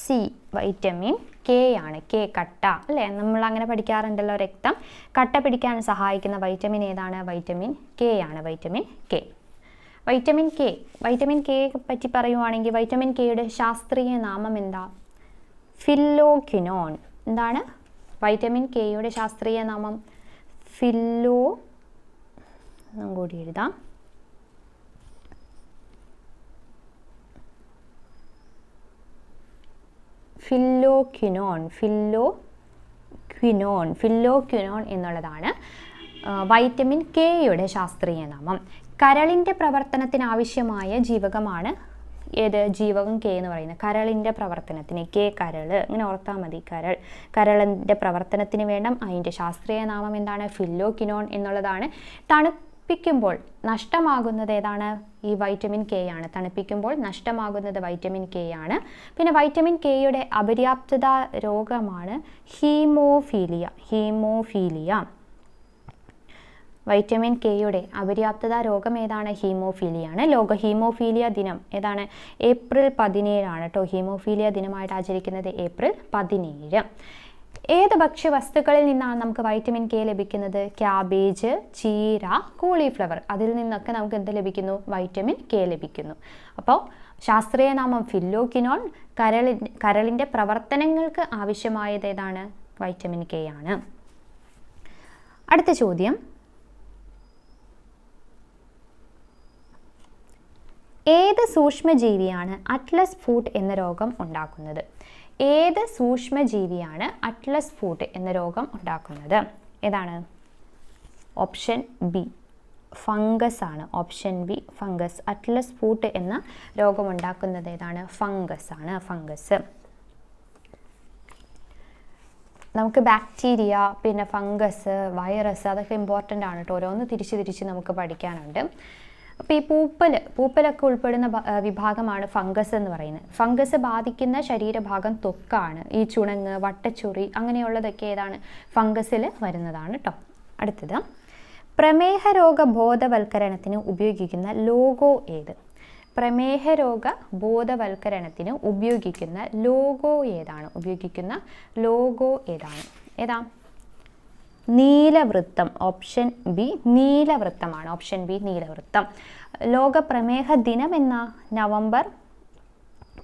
S1: സി വൈറ്റമിൻ കെ ആണ്. കെ, കട്ട, അല്ലേ? നമ്മൾ അങ്ങനെ പഠിക്കാറുണ്ടല്ലോ. രക്തം കട്ട പിടിക്കാൻ സഹായിക്കുന്ന വൈറ്റമിൻ ഏതാണ്? വൈറ്റമിൻ കെ ആണ്. Vitamin K. വൈറ്റമിൻ കെയെ പറ്റി പറയുവാണെങ്കിൽ വൈറ്റമിൻ കെയുടെ ശാസ്ത്രീയ നാമം എന്താ? ഫില്ലോക്വിനോൺ. എന്താണ് വൈറ്റമിൻ കെയുടെ ശാസ്ത്രീയ നാമം? കൂടി എഴുതാം. ഫില്ലോക്വിനോൺ എന്നുള്ളതാണ് വൈറ്റമിൻ കെയുടെ ശാസ്ത്രീയ നാമം. കരളിൻ്റെ പ്രവർത്തനത്തിന് ആവശ്യമായ ജീവകമാണ് ഏത്? ജീവകം കെ എന്ന് പറയുന്നത്. കരളിൻ്റെ പ്രവർത്തനത്തിന് കെ, കരൾ, ഇങ്ങനെ ഓർത്താൽ മതി. കരളിൻ്റെ പ്രവർത്തനത്തിന് വേണം. അതിൻ്റെ ശാസ്ത്രീയ നാമം എന്താണ്? ഫില്ലോക്വിനോൺ എന്നുള്ളതാണ്. തണുപ്പിക്കുമ്പോൾ നഷ്ടമാകുന്നത് ഏതാണ്? ഈ വൈറ്റമിൻ കെ ആണ്. തണുപ്പിക്കുമ്പോൾ നഷ്ടമാകുന്നത് വൈറ്റമിൻ കെ ആണ്. പിന്നെ വൈറ്റമിൻ കെയുടെ അപര്യാപ്തത രോഗമാണ് ഹീമോഫീലിയ. വൈറ്റമിൻ കെയുടെ അപര്യാപ്തത രോഗം ഏതാണ്? ഹീമോഫീലിയാണ്. ലോക ഹീമോഫീലിയ ദിനം ഏതാണ്? ഏപ്രിൽ 17 ആണ് കേട്ടോ. ഹീമോഫീലിയ ദിനമായിട്ട് ആചരിക്കുന്നത് ഏപ്രിൽ 17. ഏത് ഭക്ഷ്യവസ്തുക്കളിൽ നിന്നാണ് നമുക്ക് വൈറ്റമിൻ കെ ലഭിക്കുന്നത്? ക്യാബേജ്, ചീര, കോളിഫ്ലവർ, അതിൽ നിന്നൊക്കെ നമുക്ക് എന്ത് ലഭിക്കുന്നു? വൈറ്റമിൻ കെ ലഭിക്കുന്നു. അപ്പോൾ ശാസ്ത്രീയ നാമം ഫില്ലോക്വിനോൺ. കരളിൻ്റെ പ്രവർത്തനങ്ങൾക്ക് ആവശ്യമായത് ഏതാണ്? വൈറ്റമിൻ കെ ആണ്. അടുത്ത ചോദ്യം, ഏത് സൂക്ഷ്മജീവിയാണ് അറ്റ്ലസ് ഫൂട്ട് എന്ന രോഗം ഉണ്ടാക്കുന്നത്? ഏത് സൂക്ഷ്മജീവിയാണ് അറ്റ്ലസ് ഫൂട്ട് എന്ന രോഗം ഉണ്ടാക്കുന്നത്? ഏതാണ്? ഓപ്ഷൻ ബി ഫംഗസ് ആണ്. Option B fungus. Atlas foot എന്ന രോഗം ഉണ്ടാക്കുന്നത് ഏതാണ്? ഫംഗസ് ആണ്. ഫംഗസ്. നമുക്ക് ബാക്ടീരിയ, പിന്നെ ഫംഗസ്, വൈറസ്, അതൊക്കെ ഇമ്പോർട്ടൻ്റ് ആണ് കേട്ടോ. ഓരോന്ന് തിരിച്ച് നമുക്ക് പഠിക്കാനുണ്ട്. അപ്പോൾ ഈ പൂപ്പലൊക്കെ ഉൾപ്പെടുന്ന വിഭാഗമാണ് ഫംഗസ് എന്ന് പറയുന്നത്. ഫംഗസ് ബാധിക്കുന്ന ശരീരഭാഗം ത്വക്കാണ്. ഈ ചുണങ്ങ്, വട്ടച്ചൊറി അങ്ങനെയുള്ളതൊക്കെ ഏതാണ്? ഫംഗസിൽ വരുന്നതാണ് കേട്ടോ. അടുത്തത്, പ്രമേഹ രോഗ ബോധവൽക്കരണത്തിന് ഉപയോഗിക്കുന്ന ലോഗോ ഏത്? പ്രമേഹ രോഗ ബോധവൽക്കരണത്തിന് ഉപയോഗിക്കുന്ന ലോഗോ ഏതാണ്? ഉപയോഗിക്കുന്ന ലോഗോ ഏതാണ്? ഏതാ? നീലവൃത്തം. ഓപ്ഷൻ ബി നീലവൃത്തമാണ്. ഓപ്ഷൻ ബി നീലവൃത്തം. ലോക പ്രമേഹ ദിനം എന്ന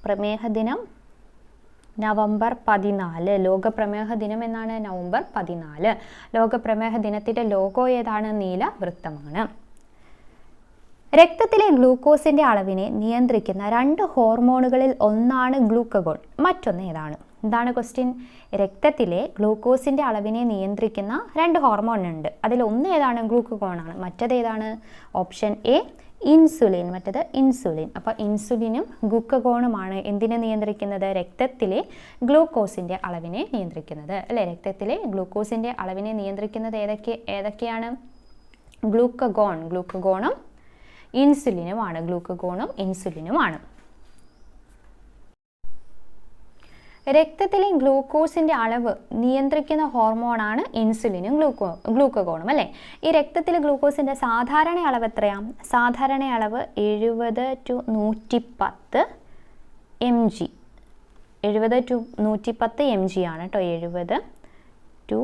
S1: പ്രമേഹ ദിനം നവംബർ 14. ലോക പ്രമേഹ ദിനം എന്നാണ് നവംബർ 14. ലോക പ്രമേഹ ദിനത്തിൻ്റെ ലോഗോ ഏതാണ്? നീലവൃത്തമാണ്. രക്തത്തിലെ ഗ്ലൂക്കോസിന്റെ അളവിനെ നിയന്ത്രിക്കുന്ന 2 ഹോർമോണുകളിൽ ഒന്നാണ് ഗ്ലൂക്കഗോൺ. മറ്റൊന്ന് ഏതാണ്? എന്താണ് ക്വസ്റ്റ്യൻ? രക്തത്തിലെ ഗ്ലൂക്കോസിന്റെ അളവിനെ നിയന്ത്രിക്കുന്ന 2 ഹോർമോൺ ഉണ്ട്. അതിൽ ഒന്ന് ഏതാണ്? ഗ്ലൂക്കഗോൺ ആണ്. മറ്റത് ഏതാണ്? Option A insulin. മറ്റത് ഇൻസുലിൻ. അപ്പോൾ ഇൻസുലിനും ഗ്ലൂക്കഗോണുമാണ് എന്തിനെ നിയന്ത്രിക്കുന്നത്? രക്തത്തിലെ ഗ്ലൂക്കോസിന്റെ അളവിനെ നിയന്ത്രിക്കുന്നത് അല്ലേ? രക്തത്തിലെ ഗ്ലൂക്കോസിന്റെ അളവിനെ നിയന്ത്രിക്കുന്നത് ഏതൊക്കെയാണ്? ഗ്ലൂക്കഗോണും ഇൻസുലിനുമാണ്. ഗ്ലൂക്കഗോണും ഇൻസുലിനുമാണ്. രക്തത്തിലെ ഗ്ലൂക്കോസിന്റെ അളവ് നിയന്ത്രിക്കുന്ന ഹോർമോണാണ് ഇൻസുലിനും ഗ്ലൂക്കഗോണും അല്ലേ? ഈ രക്തത്തിലെ ഗ്ലൂക്കോസിന്റെ സാധാരണ അളവ് എത്രയാണ്? സാധാരണ അളവ് 70 to 110 mg. 70 to 110 mg ആണ് കേട്ടോ. 70 to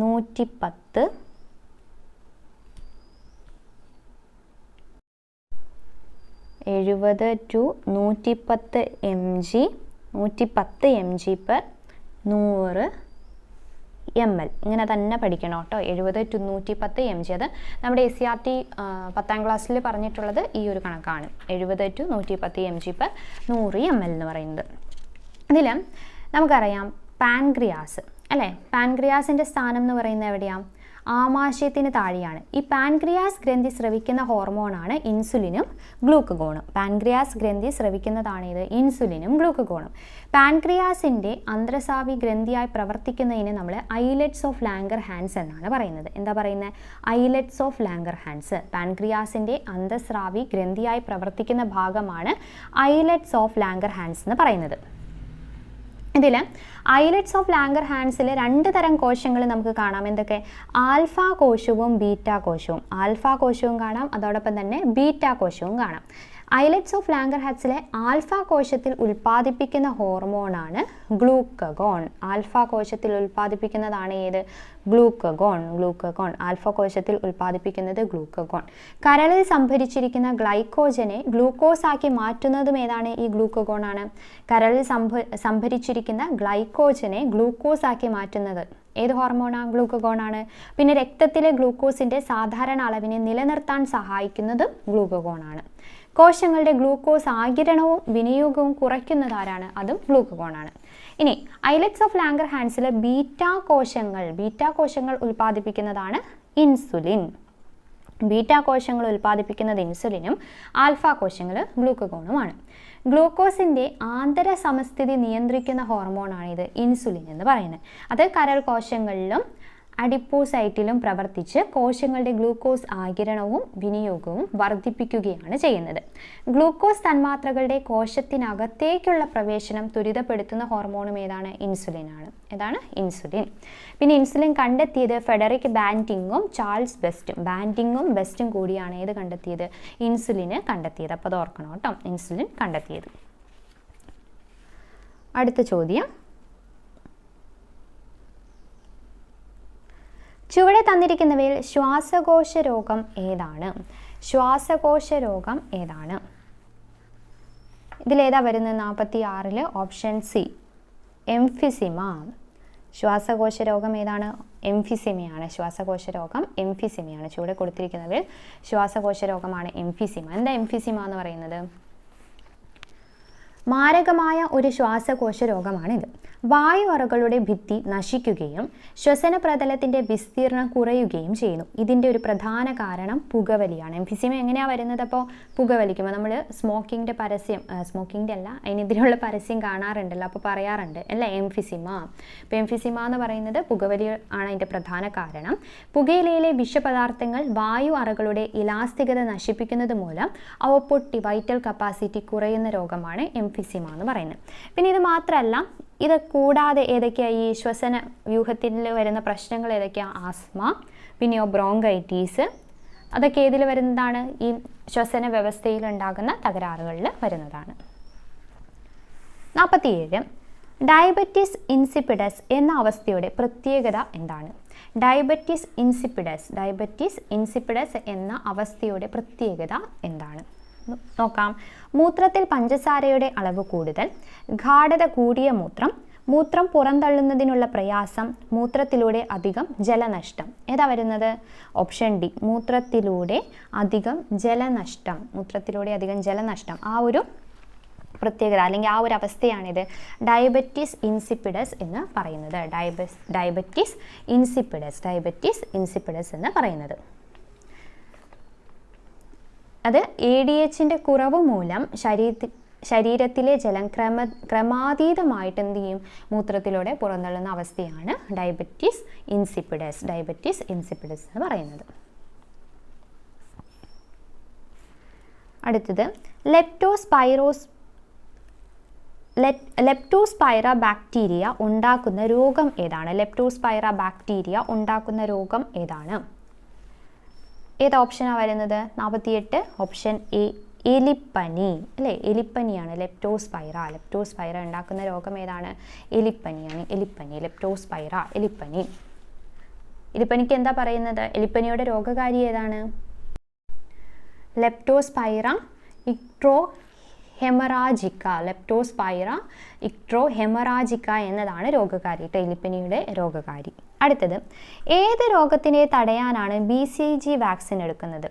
S1: 110 70 to 110 mg. 110 mg per 100 ml. ഇങ്ങനെ തന്നെ പഠിക്കണം കേട്ടോ. 70 to 110 mg. അത് നമ്മുടെ SCRT 10ാം ക്ലാസ്സിൽ പറഞ്ഞിട്ടുള്ളത് ഈ ഒരു കണക്കാണ്. 70 to 110 mg per 100 ml എന്ന് പറയുന്നത്. ഇതിൽ നമുക്കറിയാം പാൻക്രിയാസ് അല്ലേ? പാൻക്രിയാസിൻ്റെ സ്ഥാനം എന്ന് പറയുന്നത് എവിടെയാണ്? ആമാശയത്തിന് താഴെയാണ്. ഈ പാൻക്രിയാസ് ഗ്രന്ഥി സ്രവിക്കുന്ന ഹോർമോണാണ് ഇൻസുലിനും ഗ്ലൂക്കഗോണും. പാൻക്രിയാസ് ഗ്രന്ഥി സ്രവിക്കുന്നതാണ് ഇത് ഇൻസുലിനും ഗ്ലൂക്കഗോണും. പാൻക്രിയാസിൻ്റെ അന്തർസ്രാവി ഗ്രന്ഥിയായി പ്രവർത്തിക്കുന്നതിന് നമ്മൾ ഐലറ്റ്സ് ഓഫ് ലാംഗർഹാൻസ് എന്നാണ് പറയുന്നത്. എന്താ പറയുന്നത്? Islets of Langerhans. പാൻക്രിയാസിൻ്റെ അന്തർസ്രാവി ഗ്രന്ഥിയായി പ്രവർത്തിക്കുന്ന ഭാഗമാണ് ഐലറ്റ്സ് ഓഫ് ലാംഗർഹാൻസ് എന്ന് പറയുന്നത്. ഇതിൽ ഐലറ്റ്സ് ഓഫ് ലാംഗർഹാൻസിൽ 2 തരം കോശങ്ങൾ നമുക്ക് കാണാം. എന്തൊക്കെ? ആൽഫ കോശവും ബീറ്റ കോശവും. ആൽഫ കോശവും കാണാം, അതോടൊപ്പം തന്നെ ബീറ്റ കോശവും കാണാം. ഐലറ്റ്സ് ഓഫ് ലാംഗർഹാൻസിലെ ആൽഫ കോശത്തിൽ ഉൽപ്പാദിപ്പിക്കുന്ന ഹോർമോണാണ് ഗ്ലൂക്കഗോൺ. ആൽഫ കോശത്തിൽ ഉൽപ്പാദിപ്പിക്കുന്നതാണ് ഏത്? ഗ്ലൂക്കഗോൺ. ആൽഫ കോശത്തിൽ ഉൽപ്പാദിപ്പിക്കുന്നത് ഗ്ലൂക്കഗോൺ. കരളിൽ സംഭരിച്ചിരിക്കുന്ന ഗ്ലൈക്കോജനെ ഗ്ലൂക്കോസ് ആക്കി മാറ്റുന്നതും ഏതാണ്? ഈ ഗ്ലൂക്കഗോൺ ആണ്. കരളിൽ സംഭരിച്ചിരിക്കുന്ന ഗ്ലൈക്കോജനെ ഗ്ലൂക്കോസ് ആക്കി മാറ്റുന്നത് ഏത് ഹോർമോണാണ്? ഗ്ലൂക്കഗോൺ ആണ്. പിന്നെ രക്തത്തിലെ ഗ്ലൂക്കോസിന്റെ സാധാരണ അളവിനെ നിലനിർത്താൻ സഹായിക്കുന്നത് ഗ്ലൂക്കഗോൺ ആണ്. കോശങ്ങളുടെ ഗ്ലൂക്കോസ് ആഗിരണവും വിനിയോഗവും കുറയ്ക്കുന്നത് ആരാണ്? അതും ഗ്ലൂക്കഗോൺ ആണ്. ഇനി ഐലറ്റ്സ് ഓഫ് ലാംഗർഹാൻസിലെ ബീറ്റാ കോശങ്ങൾ ഉൽപ്പാദിപ്പിക്കുന്നതാണ് ഇൻസുലിൻ. ബീറ്റാ കോശങ്ങൾ ഉൽപ്പാദിപ്പിക്കുന്നത് ഇൻസുലിനും ആൽഫ കോശങ്ങൾ ഗ്ലൂക്കഗോണുമാണ്. ഗ്ലൂക്കോസിൻ്റെ ആന്തര സമസ്ഥിതി നിയന്ത്രിക്കുന്ന ഹോർമോണാണിത് ഇൻസുലിൻ എന്ന് പറയുന്നത്. അത് കരൾ കോശങ്ങളിലും അഡിപ്പോസൈറ്റിലും പ്രവർത്തിച്ച് കോശങ്ങളുടെ ഗ്ലൂക്കോസ് ആഗിരണവും വിനിയോഗവും വർദ്ധിപ്പിക്കുകയാണ് ചെയ്യുന്നത്. ഗ്ലൂക്കോസ് തന്മാത്രകളുടെ കോശത്തിനകത്തേക്കുള്ള പ്രവേശനം ത്വരിതപ്പെടുത്തുന്ന ഹോർമോണും ഏതാണ്? ഇൻസുലിനാണ്. ഏതാണ്? ഇൻസുലിൻ. പിന്നെ ഇൻസുലിൻ കണ്ടെത്തിയത് ഫെഡറിക് ബാൻറ്റിങ്ങും ചാൾസ് ബെസ്റ്റും കൂടിയാണ് ഏത് കണ്ടെത്തിയത്? ഇൻസുലിന് കണ്ടെത്തിയത്. അപ്പോൾ അത് ഓർക്കണം കേട്ടോ, ഇൻസുലിൻ കണ്ടെത്തിയത്. അടുത്ത ചോദ്യം, ചുവടെ തന്നിരിക്കുന്നവയിൽ ശ്വാസകോശ രോഗം ഏതാണ്? ശ്വാസകോശ രോഗം ഏതാണ്? ഇതിലേതാ വരുന്നത്? 46 ഓപ്ഷൻ സി, എംഫിസിമ. ശ്വാസകോശ രോഗം ഏതാണ്? എംഫിസിമയാണ്. ശ്വാസകോശ രോഗം എംഫിസിമയാണ്. ചുവടെ കൊടുത്തിരിക്കുന്നവയിൽ ശ്വാസകോശ രോഗമാണ് എംഫിസിമ. എന്താ എംഫിസിമ എന്ന് പറയുന്നത്? മാരകമായ ഒരു ശ്വാസകോശ രോഗമാണിത്. വായു അറകളുടെ ഭിത്തി നശിക്കുകയും ശ്വസന പ്രതലത്തിൻ്റെ വിസ്തീർണം കുറയുകയും ചെയ്യുന്നു. ഇതിൻ്റെ ഒരു പ്രധാന കാരണം പുകവലിയാണ്. എംഫിസിമ എങ്ങനെയാണ് വരുന്നത്? അപ്പോൾ പുകവലിക്കുമ്പോൾ നമ്മൾ സ്മോക്കിങ്ങിൻ്റെ പരസ്യം, സ്മോക്കിങ്ങിൻ്റെ അല്ല, അതിനെതിരെയുള്ള പരസ്യം കാണാറുണ്ടല്ലോ, അപ്പോൾ പറയാറുണ്ട് അല്ലേ എംഫിസിമ. അപ്പോൾ എംഫിസിമ എന്ന് പറയുന്നത് പുകവലി ആണ് അതിൻ്റെ പ്രധാന കാരണം. പുകയിലയിലെ വിഷപദാർത്ഥങ്ങൾ വായു അറകളുടെ ഇലാസ്തികത നശിപ്പിക്കുന്നത് മൂലം അവ പൊട്ടി വൈറ്റൽ കപ്പാസിറ്റി കുറയുന്ന രോഗമാണ് എംഫിസിമ എന്ന് പറയുന്നത്. പിന്നെ ഇത് മാത്രമല്ല, ഇത് കൂടാതെ ഏതൊക്കെയാണ് ഈ ശ്വസന വ്യൂഹത്തിൽ വരുന്ന പ്രശ്നങ്ങൾ ഏതൊക്കെയാണ്? ആസ്മ, പിന്നെയോ ബ്രോങ്കൈറ്റീസ്, അതൊക്കെ ഏതിൽ വരുന്നതാണ്? ഈ ശ്വസന വ്യവസ്ഥയിൽ ഉണ്ടാകുന്ന തകരാറുകളിൽ വരുന്നതാണ്. 47 ഡയബറ്റിസ് ഇൻസിപ്പിഡസ് എന്ന അവസ്ഥയുടെ പ്രത്യേകത എന്താണ്? ഡയബറ്റിസ് ഇൻസിപ്പിഡസ് എന്ന അവസ്ഥയുടെ പ്രത്യേകത എന്താണ്? നോക്കാം. മൂത്രത്തിൽ പഞ്ചസാരയുടെ അളവ് കൂടുതൽ, ഗാഢത കൂടിയ മൂത്രം പുറന്തള്ളുന്നതിനുള്ള പ്രയാസം, മൂത്രത്തിലൂടെ അധികം ജലനഷ്ടം. ഏതാ വരുന്നത്? ഓപ്ഷൻ ഡി, മൂത്രത്തിലൂടെ അധികം ജലനഷ്ടം. ആ ഒരു പ്രത്യേകത അല്ലെങ്കിൽ ആ ഒരു അവസ്ഥയാണിത് ഡയബറ്റിസ് ഇൻസിപ്പിഡസ് എന്ന് പറയുന്നത്. ഡയബറ്റിസ് ഇൻസിപ്പിഡസ് എന്ന് പറയുന്നത്. അത് ADHൻ്റെ കുറവ് മൂലം ശരീരത്തിലെ ജലം ക്രമാതീതമായിട്ട് എന്ത് ചെയ്യും? മൂത്രത്തിലൂടെ പുറന്തള്ളുന്ന അവസ്ഥയാണ് ഡയബറ്റിസ് ഇൻസിപ്പിഡസ് എന്ന് പറയുന്നത്. അടുത്തത് ലെപ്റ്റോസ്പൈറ ബാക്ടീരിയ ഉണ്ടാക്കുന്ന രോഗം ഏതാണ്? ഏത് ഓപ്ഷനാണ് വരുന്നത്? 48 ഓപ്ഷൻ എ, എലിപ്പനി അല്ലേ? എലിപ്പനിയാണ് ലെപ്റ്റോസ്പൈറ ഉണ്ടാക്കുന്ന രോഗം ഏതാണ്? എലിപ്പനിയാണ്. എലിപ്പനിക്ക് എന്താ പറയുന്നത്? എലിപ്പനിയുടെ രോഗകാരി ഏതാണ്? ലെപ്റ്റോസ്പൈറ ഇക്ട്രോഹെമറാജിക്ക എന്നതാണ് രോഗകാരി, എലിപ്പനിയുടെ രോഗകാരി. അടുത്തത്, ഏത് രോഗത്തിനെ തടയാനാണ് BCG വാക്സിൻ എടുക്കുന്നത്?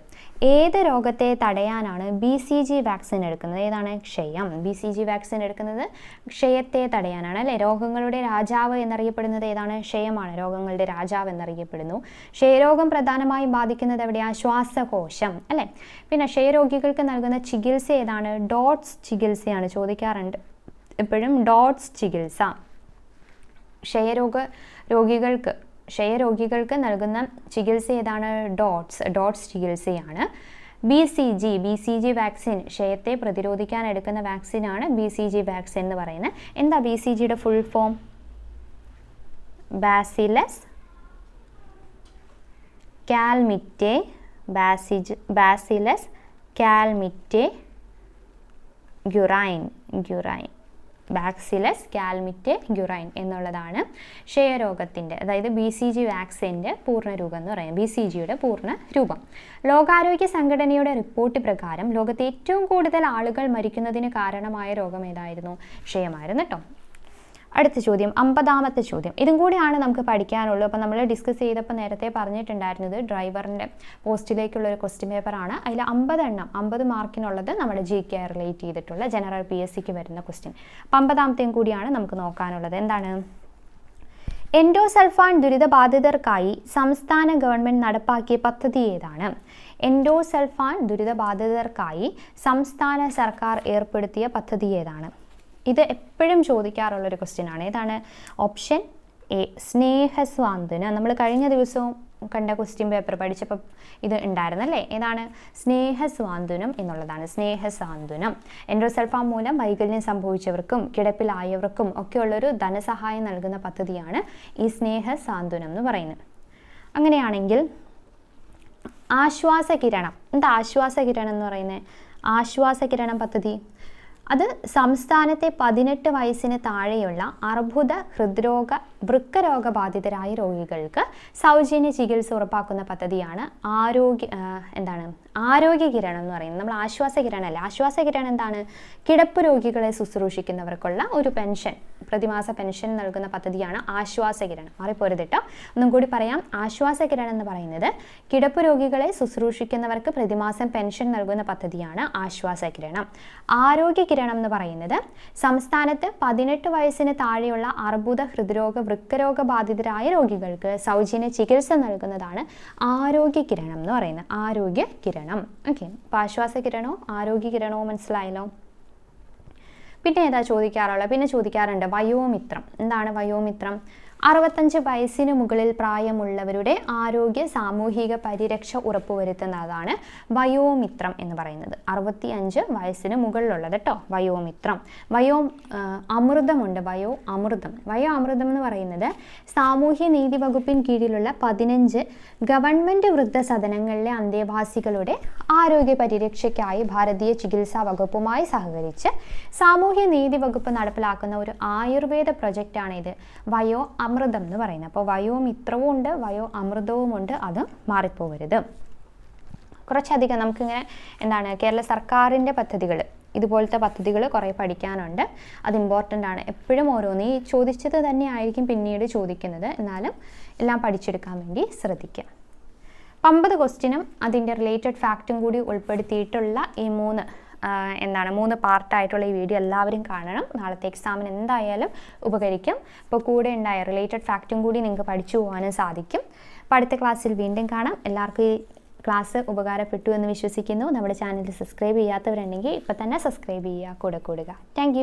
S1: ഏതാണ്? ക്ഷയം. BCG വാക്സിൻ എടുക്കുന്നത് ക്ഷയത്തെ തടയാനാണ് അല്ലേ? രോഗങ്ങളുടെ രാജാവ് എന്നറിയപ്പെടുന്നത് ഏതാണ്? ക്ഷയമാണ്. രോഗങ്ങളുടെ രാജാവ് എന്നറിയപ്പെടുന്നു. ക്ഷയരോഗം പ്രധാനമായും ബാധിക്കുന്നത് എവിടെയാണ്? ശ്വാസകോശം അല്ലേ? പിന്നെ ക്ഷയരോഗികൾക്ക് നൽകുന്ന ചികിത്സ ഏതാണ്? ഡോട്ട്സ് ചികിത്സയാണ്. ചോദിക്കാറുണ്ട് എപ്പോഴും ഡോട്ട്സ് ചികിത്സ. ക്ഷയരോഗികൾക്ക് നൽകുന്ന ചികിത്സ ഏതാണ്? ഡോട്ട്സ് ചികിത്സയാണ്. BCG വാക്സിൻ ക്ഷയത്തെ പ്രതിരോധിക്കാൻ എടുക്കുന്ന വാക്സിനാണ് BCG വാക്സിൻ എന്ന് പറയുന്നത്. എന്താ BCGയുടെ ഫുൾ ഫോം? ബാസിലസ് കാൽമിറ്റെ ഗ്യുറൈൻ ബാസിലസ് കാൽമിറ്റെ ഗ്യുറൈൻ എന്നുള്ളതാണ് ക്ഷയരോഗത്തിൻ്റെ, അതായത് BCG വാക്സിൻ്റെ പൂർണ്ണരൂപം എന്ന് പറയുന്നത്. BCGയുടെ പൂർണ്ണ രൂപം. ലോകാരോഗ്യ സംഘടനയുടെ റിപ്പോർട്ട് പ്രകാരം ലോകത്തെ ഏറ്റവും കൂടുതൽ ആളുകൾ മരിക്കുന്നതിന് കാരണമായ രോഗം ഏതായിരുന്നു? ക്ഷയമായിരുന്നു കേട്ടോ. അടുത്ത ചോദ്യം, 50ാമത്തെ ചോദ്യം. ഇതും കൂടിയാണ് നമുക്ക് പഠിക്കാനുള്ളൂ. അപ്പോൾ നമ്മൾ ഡിസ്കസ് ചെയ്തപ്പോൾ നേരത്തെ പറഞ്ഞിട്ടുണ്ടായിരുന്നത് ഡ്രൈവറിൻ്റെ പോസ്റ്റിലേക്കുള്ള ഒരു ക്വസ്റ്റ്യൻ പേപ്പറാണ്. അതിൽ 50 മാർക്കിനുള്ളത് നമ്മുടെ GK റിലേറ്റ് ചെയ്തിട്ടുള്ള ജനറൽ PSCക്ക് വരുന്ന ക്വസ്റ്റ്യൻ. 50ാമത്തെയും കൂടിയാണ് നമുക്ക് നോക്കാനുള്ളത്. എന്താണ്? എൻഡോസൾഫാൻ ദുരിതബാധിതർക്കായി സംസ്ഥാന ഗവൺമെൻറ് നടപ്പാക്കിയ പദ്ധതി ഏതാണ്? എൻഡോസൾഫാൻ ദുരിതബാധിതർക്കായി സംസ്ഥാന സർക്കാർ ഏർപ്പെടുത്തിയ പദ്ധതി ഏതാണ്? ഇത് എപ്പോഴും ചോദിക്കാറുള്ളൊരു ക്വസ്റ്റ്യൻ ആണ്. ഏതാണ്? ഓപ്ഷൻ എ, സ്നേഹസ്വാന്തനം. നമ്മൾ കഴിഞ്ഞ ദിവസവും കണ്ട ക്വസ്റ്റ്യൻ പേപ്പർ പഠിച്ചപ്പോൾ ഇത് ഉണ്ടായിരുന്നല്ലേ? ഏതാണ്? സ്നേഹസ്വാന്തനം എന്നുള്ളതാണ്. സ്നേഹസാന്ത്വനം. എൻഡോസൾഫാൻ മൂലം വൈകല്യം സംഭവിച്ചവർക്കും കിടപ്പിലായവർക്കും ഒക്കെയുള്ളൊരു ധനസഹായം നൽകുന്ന പദ്ധതിയാണ് ഈ സ്നേഹസാന്ത്വനം എന്ന് പറയുന്നത്. അങ്ങനെയാണെങ്കിൽ ആശ്വാസകിരണം. എന്താ ആശ്വാസകിരണം എന്ന് പറയുന്നത്? ആശ്വാസകിരണം പദ്ധതി അത് സംസ്ഥാനത്തെ 18 വയസ്സിന് താഴെയുള്ള അർബുദ, ഹൃദ്രോഗ, വൃക്കരോഗ ബാധിതരായ രോഗികൾക്ക് സൗജന്യ ചികിത്സ ഉറപ്പാക്കുന്ന പദ്ധതിയാണ് ആരോഗ്യ കിരണം എന്ന് പറയുന്നത്. നമ്മൾ ആശ്വാസ കിരണമല്ല. ആശ്വാസ കിരണം എന്താണ്? കിടപ്പ് രോഗികളെ ശുശ്രൂഷിക്കുന്നവർക്കുള്ള ഒരു പെൻഷൻ, പ്രതിമാസ പെൻഷൻ നൽകുന്ന പദ്ധതിയാണ് ആശ്വാസ കിരണം. മാറിപ്പോരുത് കേട്ടോ. ഒന്നും കൂടി പറയാം. ആശ്വാസ കിരണം എന്ന് പറയുന്നത് കിടപ്പ് രോഗികളെ ശുശ്രൂഷിക്കുന്നവർക്ക് പ്രതിമാസം പെൻഷൻ നൽകുന്ന പദ്ധതിയാണ് ആശ്വാസ കിരണം. ആരോഗ്യ കിരണം എന്ന് പറയുന്നത് സംസ്ഥാനത്ത് 18 വയസ്സിന് താഴെയുള്ള അർബുദ, ഹൃദ്രോഗ, വൃക്കരോഗ ബാധിതരായ രോഗികൾക്ക് സൗജന്യ ചികിത്സ നൽകുന്നതാണ് ആരോഗ്യ കിരണം എന്ന് പറയുന്നത്. ആരോഗ്യ കിരണം. ഓക്കെ, അപ്പോൾ ആശ്വാസ കിരണോ ആരോഗ്യ കിരണോ മനസ്സിലായല്ലോ. പിന്നെ ഏതാ ചോദിക്കാറുള്ളത്? പിന്നെ ചോദിക്കാറുണ്ട് വയോമിത്രം. എന്താണ് വയോമിത്രം? 65 വയസ്സിന് മുകളിൽ പ്രായമുള്ളവരുടെ ആരോഗ്യ സാമൂഹിക പരിരക്ഷ ഉറപ്പുവരുത്തുന്നതാണ് വയോമിത്രം എന്ന് പറയുന്നത്. 65 വയസ്സിന് മുകളിലുള്ളത് കേട്ടോ വയോമിത്രം. അമൃതമുണ്ട്. വയോ അമൃതം എന്ന് പറയുന്നത് സാമൂഹ്യ നീതി വകുപ്പിന് കീഴിലുള്ള 15 ഗവൺമെൻറ് വൃദ്ധസദനങ്ങളിലെ അന്തേവാസികളുടെ ആരോഗ്യ പരിരക്ഷയ്ക്കായി ഭാരതീയ ചികിത്സാ വകുപ്പുമായി സഹകരിച്ച് സാമൂഹ്യ നീതി വകുപ്പ് നടപ്പിലാക്കുന്ന ഒരു ആയുർവേദ പ്രൊജക്റ്റാണ് ഇത് വയോ അമൃതം എന്ന് പറയുന്നത്. അപ്പോൾ വയോമിത്രവും ഉണ്ട്, വയോ അമൃതവും ഉണ്ട്. അത് മാറിപ്പോകരുത്. കുറച്ചധികം നമുക്കിങ്ങനെ കേരള സർക്കാരിൻ്റെ പദ്ധതികൾ, ഇതുപോലത്തെ പദ്ധതികൾ കുറേ പഠിക്കാനുണ്ട്. അത് ഇമ്പോർട്ടൻ്റ് ആണ്. എപ്പോഴും ഓരോന്ന് ഈ ചോദിച്ചത് തന്നെ ആയിരിക്കും പിന്നീട് ചോദിക്കുന്നത്. എന്നാലും എല്ലാം പഠിച്ചെടുക്കാൻ വേണ്ടി ശ്രദ്ധിക്കുക. 50 ക്വസ്റ്റ്യനും അതിൻ്റെ റിലേറ്റഡ് ഫാക്റ്റും കൂടി ഉൾപ്പെടുത്തിയിട്ടുള്ള ഈ 3 പാർട്ടായിട്ടുള്ള ഈ വീഡിയോ എല്ലാവരും കാണണം. നാളത്തെ എക്സാമിന് എന്തായാലും ഉപകരിക്കും. അപ്പോൾ കൂടെ ഉണ്ടായ റിലേറ്റഡ് ഫാക്റ്റും കൂടി നിങ്ങൾക്ക് പഠിച്ചു പോകാനും സാധിക്കും. അപ്പോൾ അടുത്ത ക്ലാസ്സിൽ വീണ്ടും കാണാം. എല്ലാവർക്കും ഈ ക്ലാസ് ഉപകാരപ്പെട്ടു എന്ന് വിശ്വസിക്കുന്നു. നമ്മുടെ ചാനൽ സബ്സ്ക്രൈബ് ചെയ്യാത്തവരുണ്ടെങ്കിൽ ഇപ്പോൾ തന്നെ സബ്സ്ക്രൈബ് ചെയ്യുക, കൂടെ കൂടുക. താങ്ക്